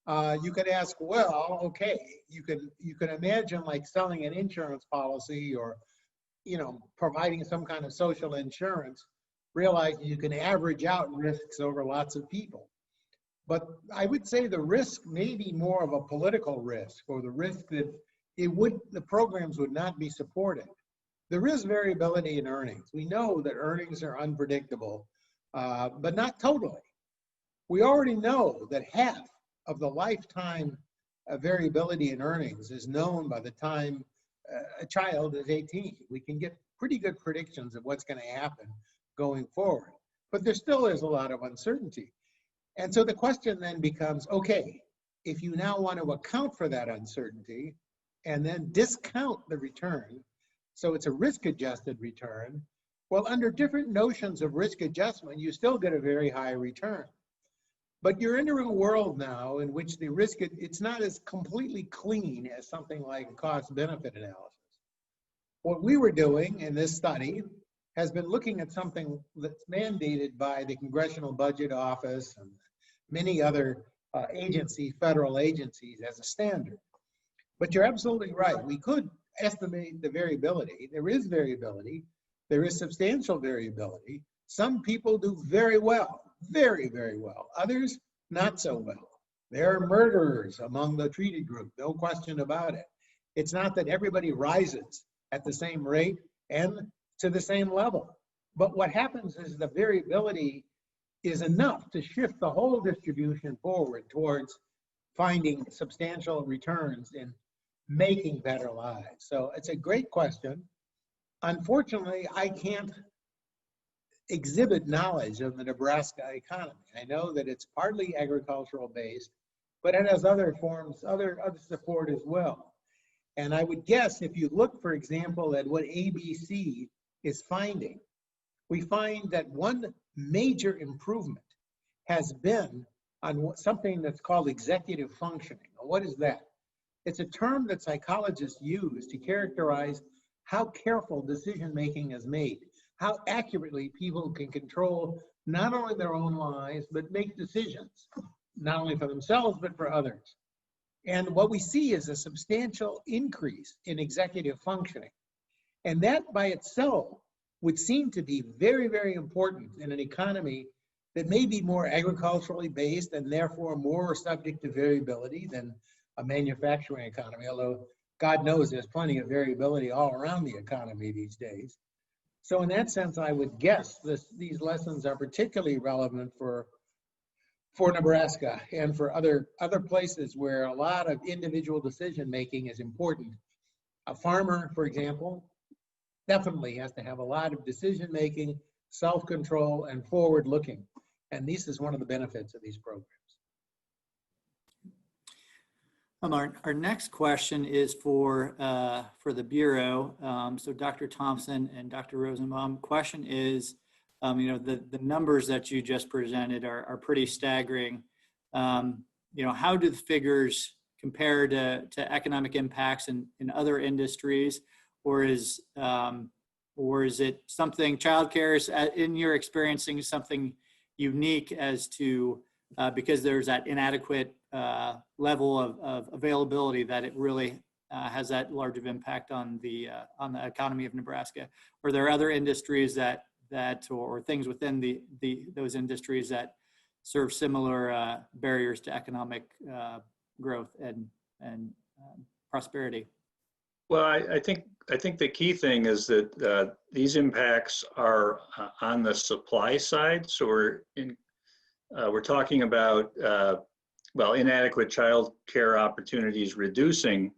You could ask, well, okay, you can imagine like selling an insurance policy or, providing some kind of social insurance, realize you can average out risks over lots of people. But I would say the risk may be more of a political risk, or the risk that the programs would not be supported. There is variability in earnings. We know that earnings are unpredictable, but not totally. We already know that half of the lifetime variability in earnings is known by the time a child is 18. We can get pretty good predictions of what's going to happen going forward, but there still is a lot of uncertainty. And so the question then becomes, okay, if you now want to account for that uncertainty and then discount the return, so it's a risk-adjusted return, well, under different notions of risk adjustment, you still get a very high return. But you're entering a world now in which the risk, it's not as completely clean as something like cost-benefit analysis. What we were doing in this study has been looking at something that's mandated by the Congressional Budget Office and many other agencies, federal agencies, as a standard. But you're absolutely right. We could estimate the variability. There is variability. There is substantial variability. Some people do very well, very, very well. Others, not so well. There are murderers among the treated group, no question about it. It's not that everybody rises at the same rate and to the same level. But what happens is the variability is enough to shift the whole distribution forward towards finding substantial returns in making better lives. So it's a great question. Unfortunately, I can't exhibit knowledge of the Nebraska economy. I know that it's partly agricultural based, but it has other forms, other support as well. And I would guess if you look, for example, at what ABC is finding, we find that one major improvement has been on something that's called executive functioning. What is that? It's a term that psychologists use to characterize how careful decision-making is made, how accurately people can control not only their own lives, but make decisions, not only for themselves, but for others. And what we see is a substantial increase in executive functioning. And that by itself would seem to be very, very important in an economy that may be more agriculturally based and therefore more subject to variability than a manufacturing economy, although God knows there's plenty of variability all around the economy these days. So in that sense, I would guess these lessons are particularly relevant for for Nebraska and for other places where a lot of individual decision making is important. A farmer, for example, definitely has to have a lot of decision making, self-control, and forward looking. And this is one of the benefits of these programs. Our next question is for the Bureau. So Dr. Thompson and Dr. Rosenbaum, question is, the numbers that you just presented are pretty staggering. How do the figures compare to economic impacts in other industries, or is it something, childcare is, in your experiencing, something unique as to, because there's that inadequate level of availability that it really has that large of impact on the economy of Nebraska? Or are there other industries or things within those industries that serve similar barriers to economic growth and prosperity? Well, I think the key thing is that these impacts are on the supply side. So we're talking about inadequate child care opportunities reducing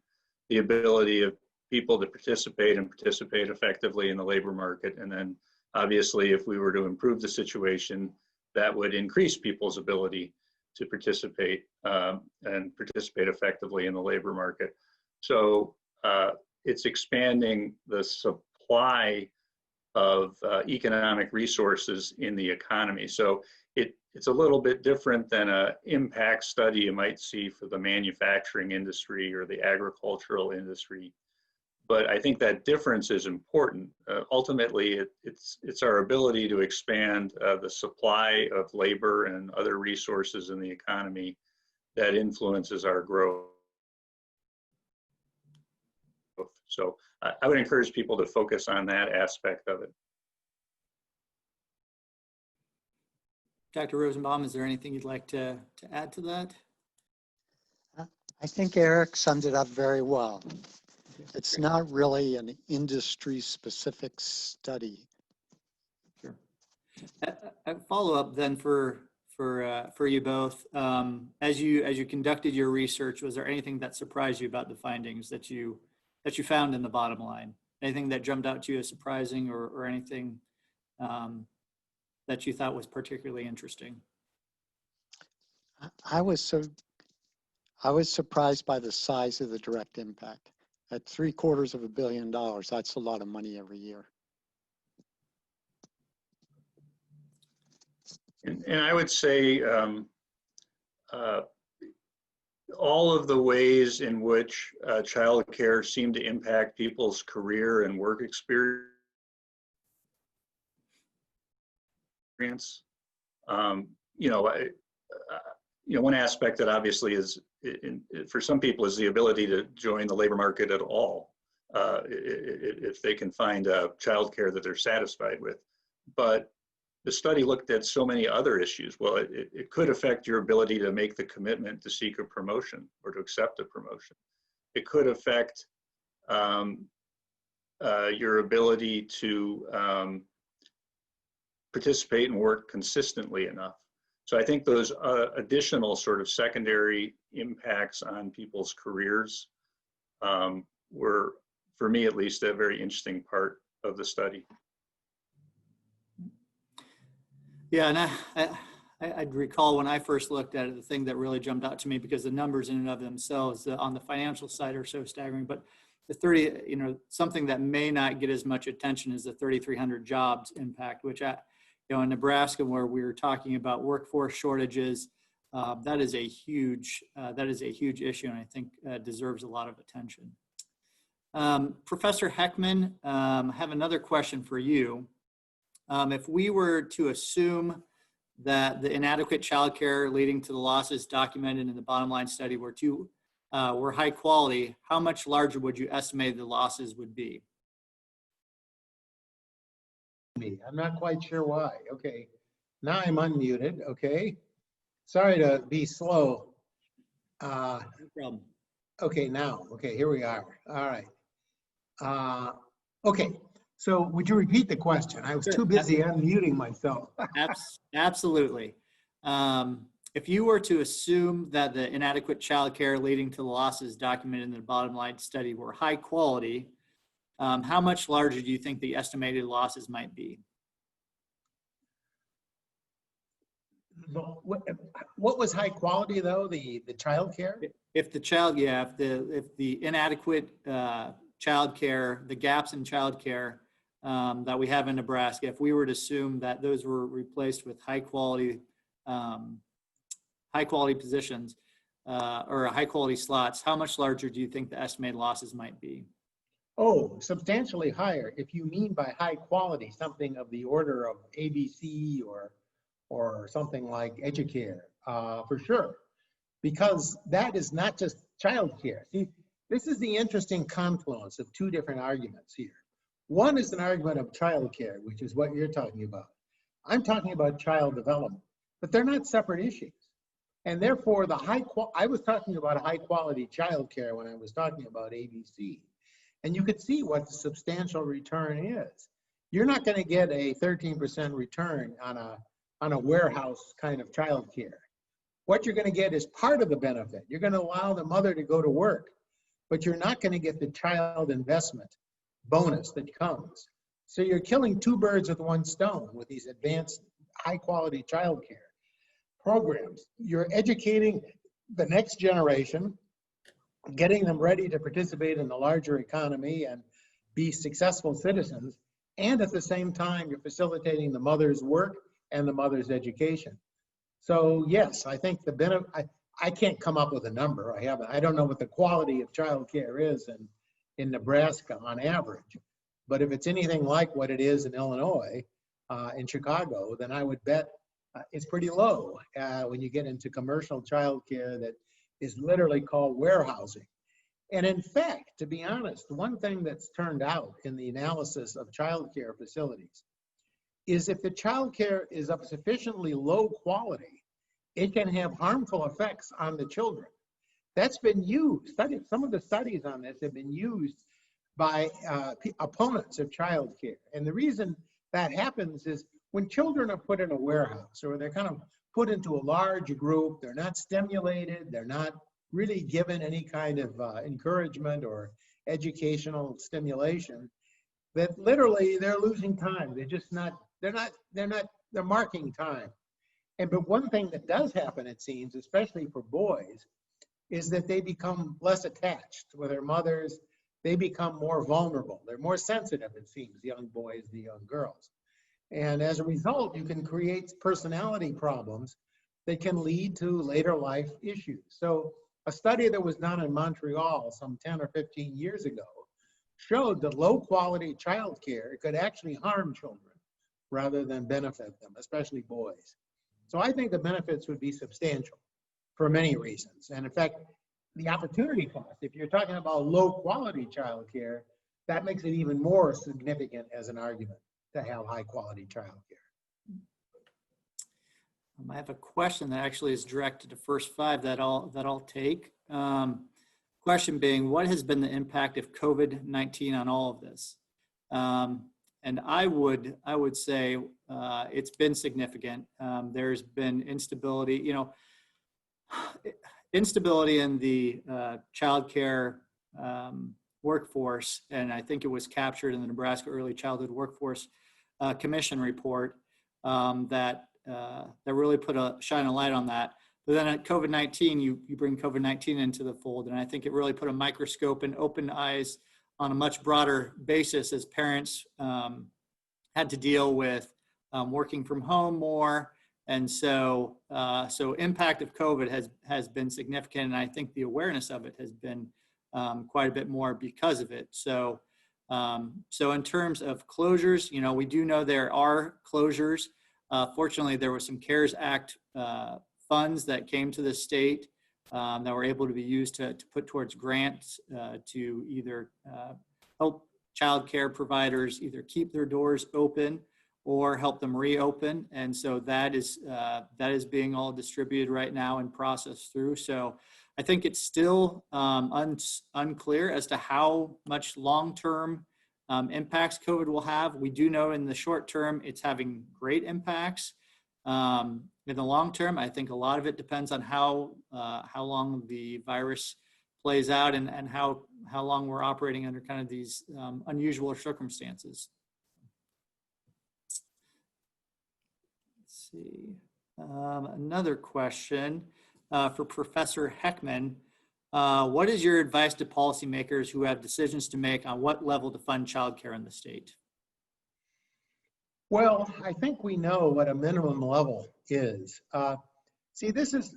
the ability of people to participate effectively in the labor market. And then obviously, if we were to improve the situation, that would increase people's ability to participate and participate effectively in the labor market. So it's expanding the supply of economic resources in the economy. So it's a little bit different than an impact study you might see for the manufacturing industry or the agricultural industry. But I think that difference is important. Ultimately, it's our ability to expand the supply of labor and other resources in the economy that influences our growth. So I would encourage people to focus on that aspect of it. Dr. Rosenbaum, is there anything you'd like to add to that? I think Eric summed it up very well. It's not really an industry-specific study. Sure. A follow-up then for you both. As you conducted your research, was there anything that surprised you about the findings that you found in the bottom line? Anything that jumped out to you as surprising, or anything that you thought was particularly interesting? I was surprised by the size of the direct impact. At $750 million, that's a lot of money every year. And I would say all of the ways in which childcare seem to impact people's career and work experience. One aspect that obviously is, for some people, is the ability to join the labor market at all, if they can find childcare that they're satisfied with. But the study looked at so many other issues. Well, it could affect your ability to make the commitment to seek a promotion or to accept a promotion. It could affect your ability to participate and work consistently enough. So I think those additional sort of secondary impacts on people's careers were, for me at least, a very interesting part of the study. Yeah, and I'd recall when I first looked at it, the thing that really jumped out to me, because the numbers in and of themselves on the financial side are so staggering, but the something that may not get as much attention is the 3,300 jobs impact, which in Nebraska, where we were talking about workforce shortages, that is a huge issue, and I think deserves a lot of attention. Professor Heckman, I have another question for you. If we were to assume that the inadequate childcare leading to the losses documented in the bottom line study were high quality, how much larger would you estimate the losses would be? I'm not quite sure why. Okay, now I'm unmuted. Okay, sorry to be slow. No problem. Okay, now, okay, here we are. All right. Okay, so would you repeat the question? I was too busy unmuting myself. Absolutely. if you were to assume that the inadequate childcare leading to the losses documented in the bottom line study were high quality, how much larger do you think the estimated losses might be? What was high quality though? The childcare? If the inadequate childcare, the gaps in childcare that we have in Nebraska, if we were to assume that those were replaced with high quality positions or high quality slots, how much larger do you think the estimated losses might be? Oh, substantially higher. If you mean by high quality, something of the order of ABC or something like Educare, for sure. Because that is not just childcare. See, this is the interesting confluence of two different arguments here. One is an argument of childcare, which is what you're talking about. I'm talking about child development, but they're not separate issues. And therefore, I was talking about high quality childcare when I was talking about ABC. And you could see what the substantial return is. You're not going to get a 13% return on a warehouse kind of childcare. What you're going to get is part of the benefit. You're going to allow the mother to go to work, but you're not going to get the child investment bonus that comes. So you're killing two birds with one stone with these advanced high quality childcare programs. You're educating the next generation, getting them ready to participate in the larger economy and be successful citizens. And at the same time, you're facilitating the mother's work and the mother's education. So yes, I think the benefit, I can't come up with a number. I don't know what the quality of childcare is in Nebraska on average. But if it's anything like what it is in Illinois, in Chicago, then I would bet it's pretty low when you get into commercial childcare that is literally called warehousing. And in fact, to be honest, one thing that's turned out in the analysis of childcare facilities is if the childcare is of sufficiently low quality, it can have harmful effects on the children. That's been used. Some of the studies on this have been used by opponents of childcare. And the reason that happens is when children are put in a warehouse or they're kind of put into a large group, they're not stimulated, they're not really given any kind of encouragement or educational stimulation, that literally they're losing time. They're marking time. But one thing that does happen, it seems, especially for boys, is that they become less attached with their mothers. They become more vulnerable. They're more sensitive, it seems, the young boys, the young girls. And as a result, you can create personality problems that can lead to later life issues. So a study that was done in Montreal some 10 or 15 years ago showed that low quality childcare could actually harm children rather than benefit them, especially boys. So I think the benefits would be substantial for many reasons. And in fact, the opportunity cost, if you're talking about low quality childcare, that makes it even more significant as an argument to have high quality childcare. I have a question that actually is directed to First Five that I'll take. Question being, what has been the impact of COVID-19 on all of this? And I would say it's been significant. There's been instability, instability in the childcare workforce, and I think it was captured in the Nebraska Early Childhood Workforce Commission report that really shine a light on that. But then at COVID-19, you bring COVID-19 into the fold, and I think it really put a microscope and opened eyes on a much broader basis as parents had to deal with working from home more. And so impact of COVID has been significant, and I think the awareness of it has been quite a bit more because of it. So in terms of closures, we do know there are closures. Fortunately, there were some CARES Act funds that came to the state that were able to be used to put towards grants to either help child care providers either keep their doors open or help them reopen. And so that is being all distributed right now and processed through. So I think it's still unclear as to how much long-term impacts COVID will have. We do know in the short term, it's having great impacts. In the long term, I think a lot of it depends on how long the virus plays out and how long we're operating under kind of these unusual circumstances. Let's see. Another question for Professor Heckman. What is your advice to policymakers who have decisions to make on what level to fund childcare in the state? Well, I think we know what a minimum level is. See, this is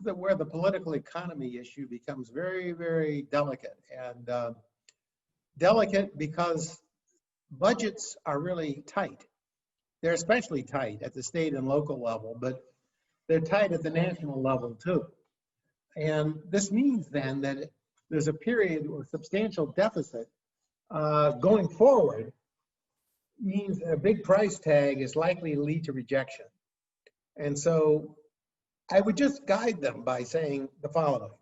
where the political economy issue becomes very, very delicate, and delicate because budgets are really tight. They're especially tight at the state and local level, but they're tight at the national level too. And this means then that there's a period of substantial deficit going forward. Means a big price tag is likely to lead to rejection. And so I would just guide them by saying the following.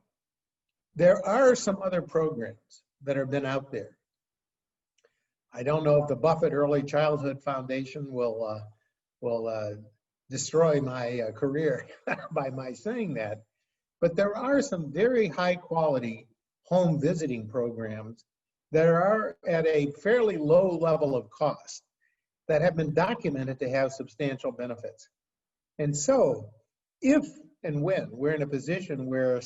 There are some other programs that have been out there. I don't know if the Buffett Early Childhood Foundation will destroy my career by my saying that, but there are some very high quality home visiting programs that are at a fairly low level of cost that have been documented to have substantial benefits. And so if and when we're in a position where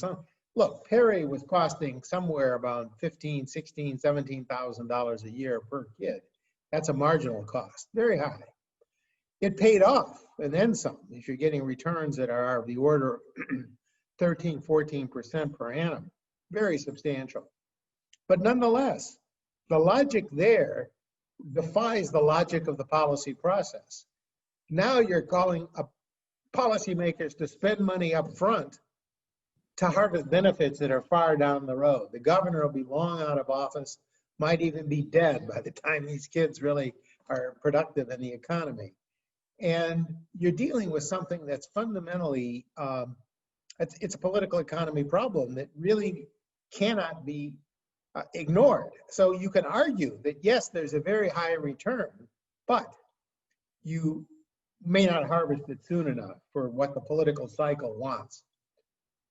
look, Perry was costing somewhere about $15,000, $16,000, $17,000 a year per kid. That's a marginal cost, very high. It paid off and then some if you're getting returns that are of the order 13, 14% per annum, very substantial. But nonetheless, the logic there defies the logic of the policy process. Now you're calling policymakers to spend money up front to harvest benefits that are far down the road. The governor will be long out of office, might even be dead by the time these kids really are productive in the economy. And you're dealing with something that's fundamentally, it's a political economy problem that really cannot be ignored. So you can argue that yes, there's a very high return, but you may not harvest it soon enough for what the political cycle wants.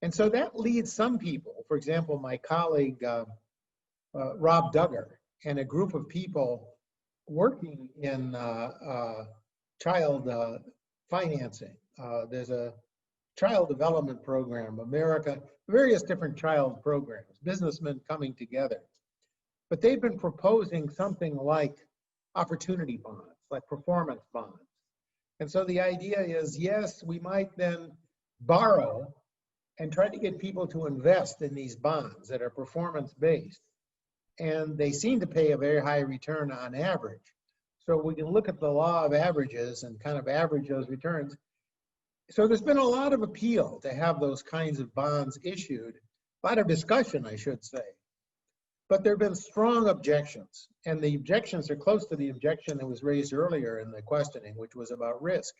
And so that leads some people, for example, my colleague Rob Duggar and a group of people working in child financing. There's a child development program, America, various different child programs, businessmen coming together. But they've been proposing something like opportunity bonds, like performance bonds. And so the idea is, yes, we might then borrow and try to get people to invest in these bonds that are performance-based. And they seem to pay a very high return on average. So we can look at the law of averages and kind of average those returns. So there's been a lot of appeal to have those kinds of bonds issued, a lot of discussion, I should say. But there have been strong objections, and the objections are close to the objection that was raised earlier in the questioning, which was about risk.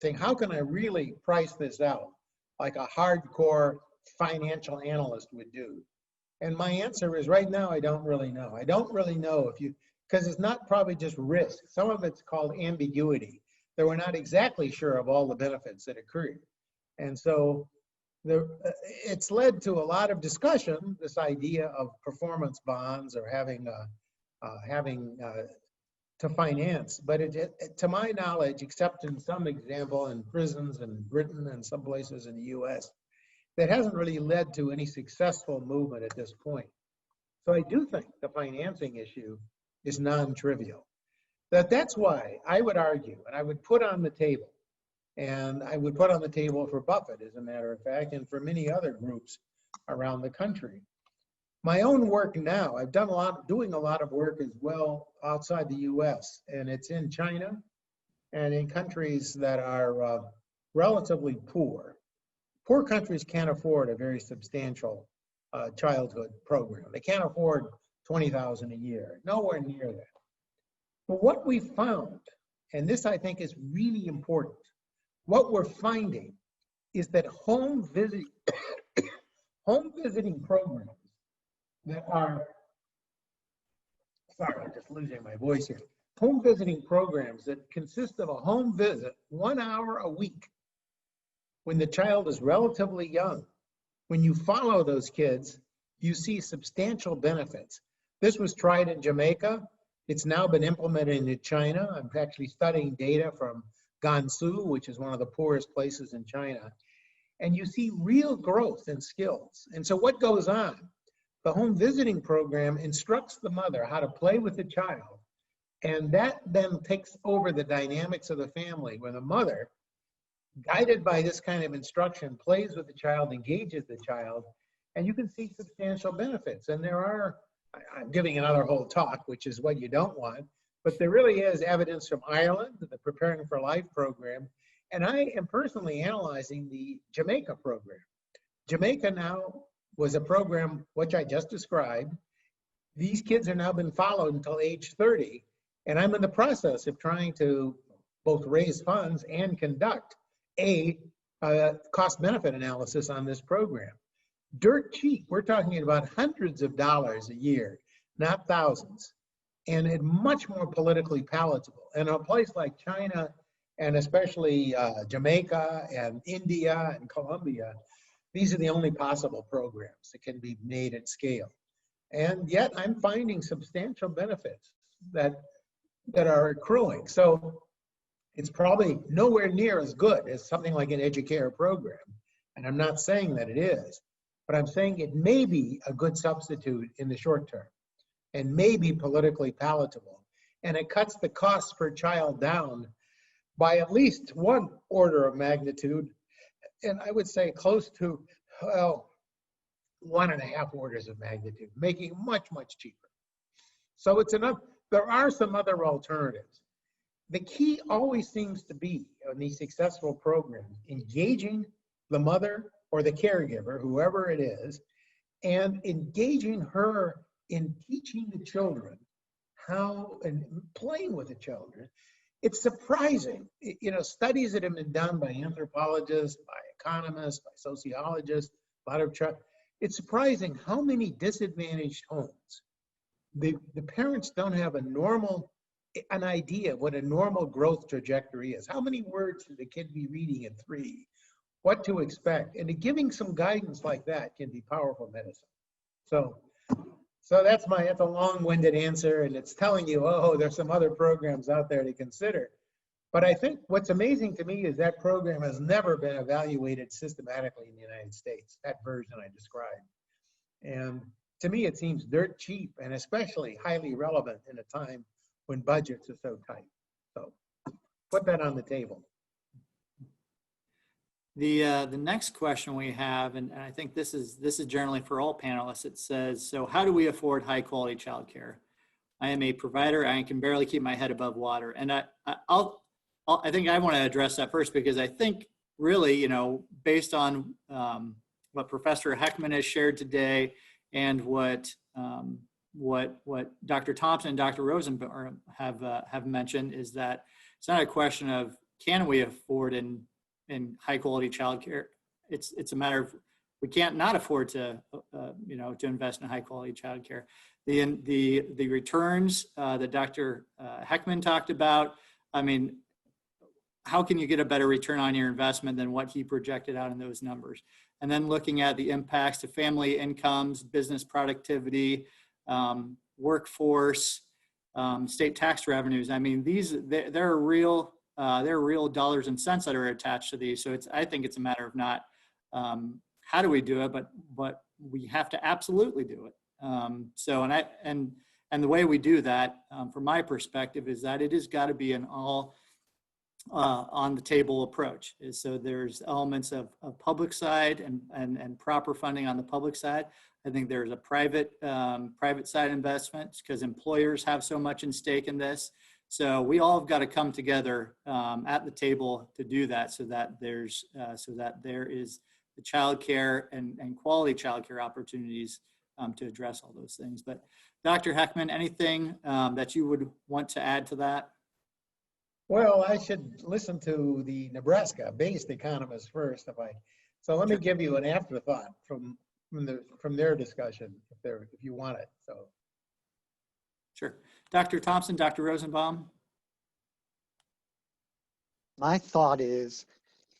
Saying, how can I really price this out like a hardcore financial analyst would do? And my answer is right now, I don't really know. I don't really know because it's not probably just risk. Some of it's called ambiguity. That we're not exactly sure of all the benefits that accrue. And so it's led to a lot of discussion, this idea of performance bonds or having to finance. But to my knowledge, except in some example in prisons in Britain and some places in the US, that hasn't really led to any successful movement at this point. So I do think the financing issue is non-trivial. That's why I would argue, and I would put on the table, and I would put on the table for Buffett, as a matter of fact, and for many other groups around the country. My own work now, I've done doing a lot of work as well outside the US, and it's in China and in countries that are relatively poor. Poor countries can't afford a very substantial childhood program. They can't afford $20,000 a year, nowhere near that. But what we found, and this I think is really important, what we're finding is that home visiting programs that are, sorry, I'm just losing my voice here. Home visiting programs that consist of a home visit 1 hour a week when the child is relatively young. When you follow those kids, you see substantial benefits. This was tried in Jamaica. It's now been implemented in China. I'm actually studying data from Gansu, which is one of the poorest places in China. And you see real growth in skills. And so what goes on? The home visiting program instructs the mother how to play with the child. And that then takes over the dynamics of the family, where the mother, guided by this kind of instruction, plays with the child, engages the child, and you can see substantial benefits. And there are, I'm giving another whole talk, which is what you don't want, but there really is evidence from Ireland, the Preparing for Life program, and I am personally analyzing the Jamaica program. Jamaica now was a program which I just described. These kids are now been followed until age 30, and I'm in the process of trying to both raise funds and conduct a cost-benefit analysis on this program. Dirt cheap. We're talking about hundreds of dollars a year, not thousands, and it much more politically palatable. And a place like China, and especially Jamaica and India and Colombia, these are the only possible programs that can be made at scale. And yet I'm finding substantial benefits that are accruing. So it's probably nowhere near as good as something like an educare program. And I'm not saying that it is, but I'm saying it may be a good substitute in the short term and may be politically palatable. And it cuts the costs per child down by at least one order of magnitude. And I would say close to, well, 1.5 orders of magnitude, making it much, much cheaper. So it's enough. There are some other alternatives. The key always seems to be on these successful programs, engaging the mother or the caregiver, whoever it is, and engaging her in teaching the children how, and playing with the children. It's surprising, you know, studies that have been done by anthropologists, by economists, by sociologists, a lot of, it's surprising how many disadvantaged homes, the parents don't have an idea of what a normal growth trajectory is. How many words should the kid be reading at 3? What to expect? And giving some guidance like that can be powerful medicine. So that's a long-winded answer, and it's telling you, oh, there's some other programs out there to consider. But I think what's amazing to me is that program has never been evaluated systematically in the United States, that version I described. And to me, it seems dirt cheap and especially highly relevant in a time when budgets are so tight. So put that on the table. The next question we have, and I think this is generally for all panelists, it says, so how do we afford high quality childcare? I am a provider. I can barely keep my head above water. And I think I want to address that first, because I think really, you know, based on what Professor Heckman has shared today and what Dr. Thompson and Dr. Rosenbaum have mentioned, is that it's not a question of can we afford in high quality childcare. It's a matter of we can't not afford to to invest in high quality childcare. The returns that Dr. Heckman talked about. I mean, how can you get a better return on your investment than what he projected out in those numbers? And then looking at the impacts to family incomes, business productivity, workforce, state tax revenues. I mean, there are real dollars and cents that are attached to these. So I think it's a matter of not how do we do it, but we have to absolutely do it. And the way we do that, from my perspective, is that it has got to be an all on the table approach. So there's elements of public side and proper funding on the public side. I think there's a private side investments, because employers have so much in stake in this. So we all have got to come together at the table to do that, so that there is the childcare and quality childcare opportunities to address all those things. But Dr. Heckman, anything that you would want to add to that? Well, I should listen to the Nebraska-based economists first, so let me give you an afterthought from their discussion, if you want it. So. Sure. Dr. Thompson, Dr. Rosenbaum. My thought is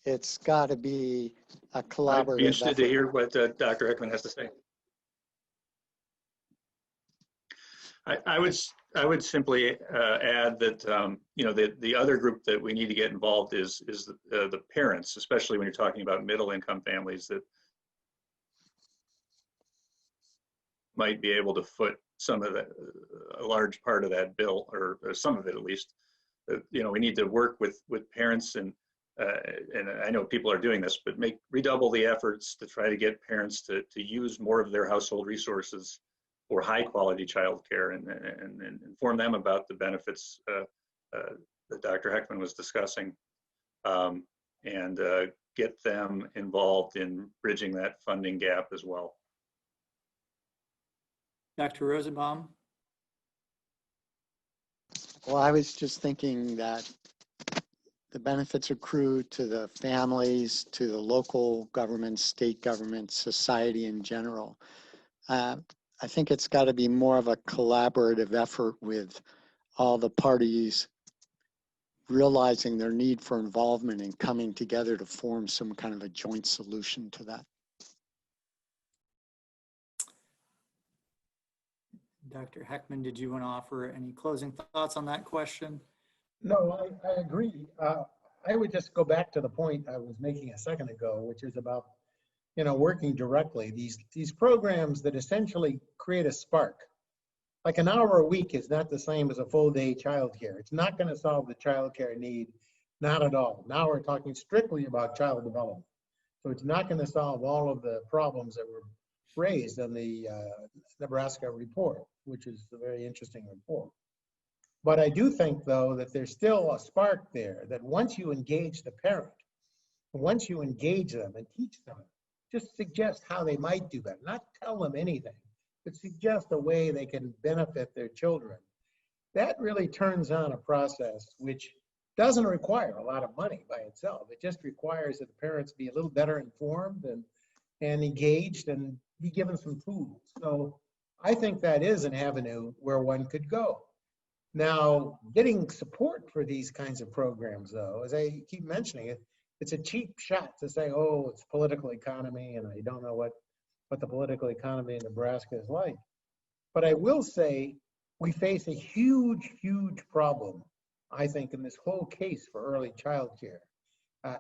it's got to be a collaborative I'd be interested to effort. hear what Dr. Heckman has to say. I would simply add that the other group that we need to get involved is the parents, especially when you're talking about middle income families that might be able to foot some of that, a large part of that bill, or some of it at least. We need to work with parents, and I know people are doing this, but redouble the efforts to try to get parents to use more of their household resources for high quality childcare, and inform them about the benefits that Dr. Heckman was discussing, and get them involved in bridging that funding gap as well. Dr. Rosenbaum? Well, I was just thinking that the benefits accrue to the families, to the local government, state government, society in general. I think it's got to be more of a collaborative effort with all the parties realizing their need for involvement and coming together to form some kind of a joint solution to that. Dr. Heckman, did you want to offer any closing thoughts on that question? No, I agree. I would just go back to the point I was making a second ago, which is about, working directly. These programs that essentially create a spark. Like an hour a week is not the same as a full day childcare. It's not going to solve the childcare need, not at all. Now we're talking strictly about child development. So it's not going to solve all of the problems that were raised in the Nebraska report, which is a very interesting report. But I do think, though, that there's still a spark there, that once you engage the parent, once you engage them and teach them, just suggest how they might do better, not tell them anything, but suggest a way they can benefit their children. That really turns on a process which doesn't require a lot of money by itself. It just requires that the parents be a little better informed and engaged and be given some tools. So I think that is an avenue where one could go. Now, getting support for these kinds of programs, though, as I keep mentioning it, it's a cheap shot to say, oh, it's political economy, and I don't know what the political economy in Nebraska is like. But I will say we face a huge, huge problem, I think, in this whole case for early childcare.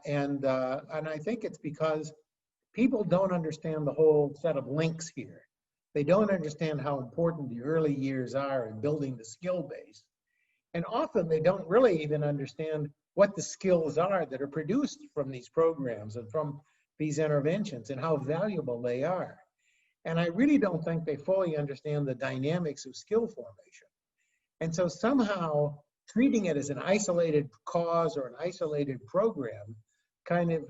And I think it's because people don't understand the whole set of links here. They don't understand how important the early years are in building the skill base. And often they don't really even understand what the skills are that are produced from these programs and from these interventions and how valuable they are. And I really don't think they fully understand the dynamics of skill formation. And so somehow treating it as an isolated cause or an isolated program kind of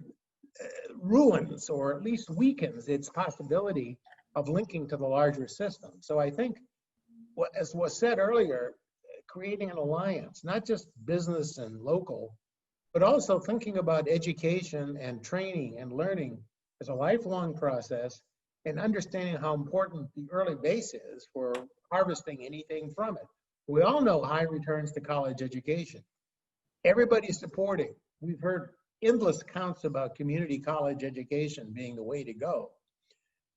ruins or at least weakens its possibility of linking to the larger system. So I think, as was said earlier, creating an alliance, not just business and local, but also thinking about education and training and learning as a lifelong process, and understanding how important the early base is for harvesting anything from it. We all know high returns to college education. Everybody's supporting. We've heard endless accounts about community college education being the way to go.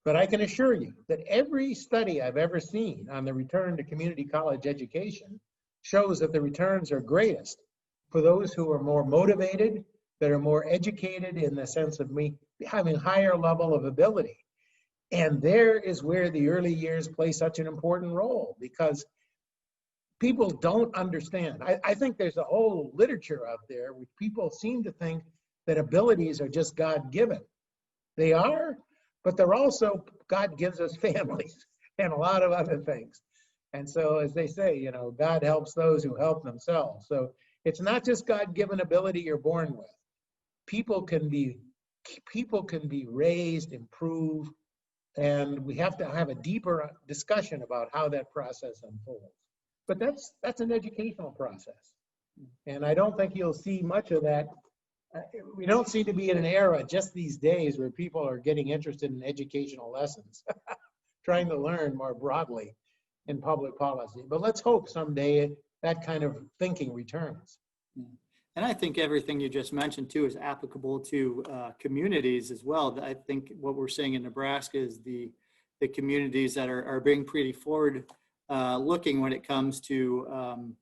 But I can assure you that every study I've ever seen on the return to community college education shows that the returns are greatest for those who are more motivated, that are more educated in the sense of me having higher level of ability. And there is where the early years play such an important role, because people don't understand. I think there's a whole literature out there which people seem to think that abilities are just God-given. They are, but they're also, God gives us families and a lot of other things. And so, as they say, God helps those who help themselves. So it's not just God-given ability you're born with. People can be raised, improved, and we have to have a deeper discussion about how that process unfolds. But that's an educational process. And I don't think you'll see much of that. We don't seem to be in an era just these days where people are getting interested in educational lessons, trying to learn more broadly in public policy. But let's hope someday that kind of thinking returns. And I think everything you just mentioned too is applicable to communities as well. I think what we're seeing in Nebraska is the communities that are being pretty forward looking when it comes to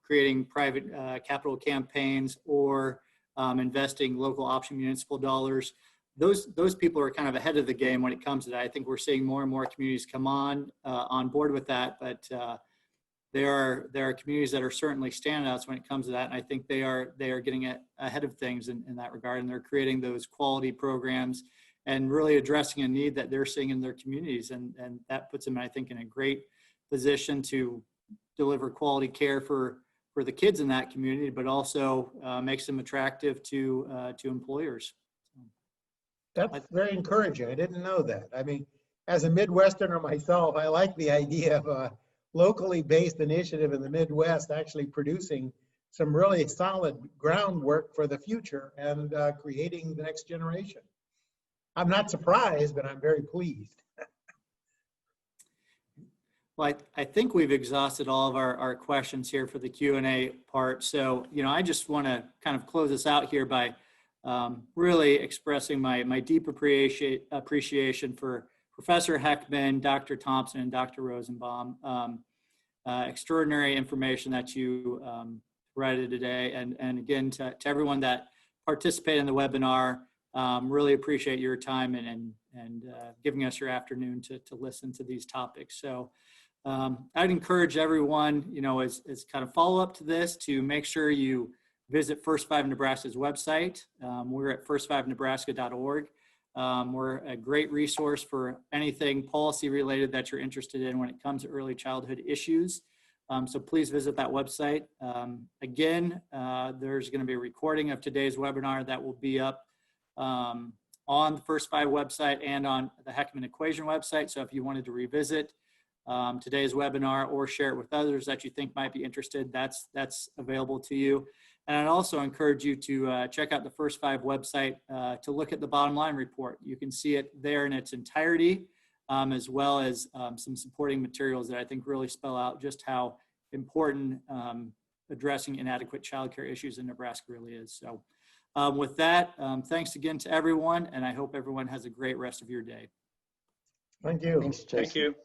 creating private capital campaigns or investing local option municipal dollars. Those people are kind of ahead of the game when it comes to that. I think we're seeing more and more communities come on board with that, but there are communities that are certainly standouts when it comes to that, and I think they are getting ahead of things in that regard, and they're creating those quality programs and really addressing a need that they're seeing in their communities, and that puts them, I think, in a great position to deliver quality care for the kids in that community, but also makes them attractive to employers. That's very encouraging. I didn't know that. I mean, as a Midwesterner myself, I like the idea of a locally based initiative in the Midwest actually producing some really solid groundwork for the future and creating the next generation. I'm not surprised, but I'm very pleased. Well, I think we've exhausted all of our questions here for the Q&A part. So, I just want to kind of close this out here by really expressing my deep appreciation for Professor Heckman, Dr. Thompson, and Dr. Rosenbaum. Extraordinary information that you provided today. And again, to everyone that participated in the webinar, really appreciate your time and giving us your afternoon to listen to these topics. So I'd encourage everyone, as kind of follow up to this, to make sure you visit First Five Nebraska's website. We're at first5nebraska.org. We're a great resource for anything policy related that you're interested in when it comes to early childhood issues. So please visit that website. Again, there's going to be a recording of today's webinar that will be up on the First Five website and on the Heckman Equation website. So if you wanted to revisit today's webinar or share it with others that you think might be interested, that's available to you. And I'd also encourage you to check out the First Five website to look at the bottom line report. You can see it there in its entirety, as well as some supporting materials that I think really spell out just how important addressing inadequate childcare issues in Nebraska really is. So with that, thanks again to everyone, and I hope everyone has a great rest of your day. Thank you. Thanks, Jason. Thank you.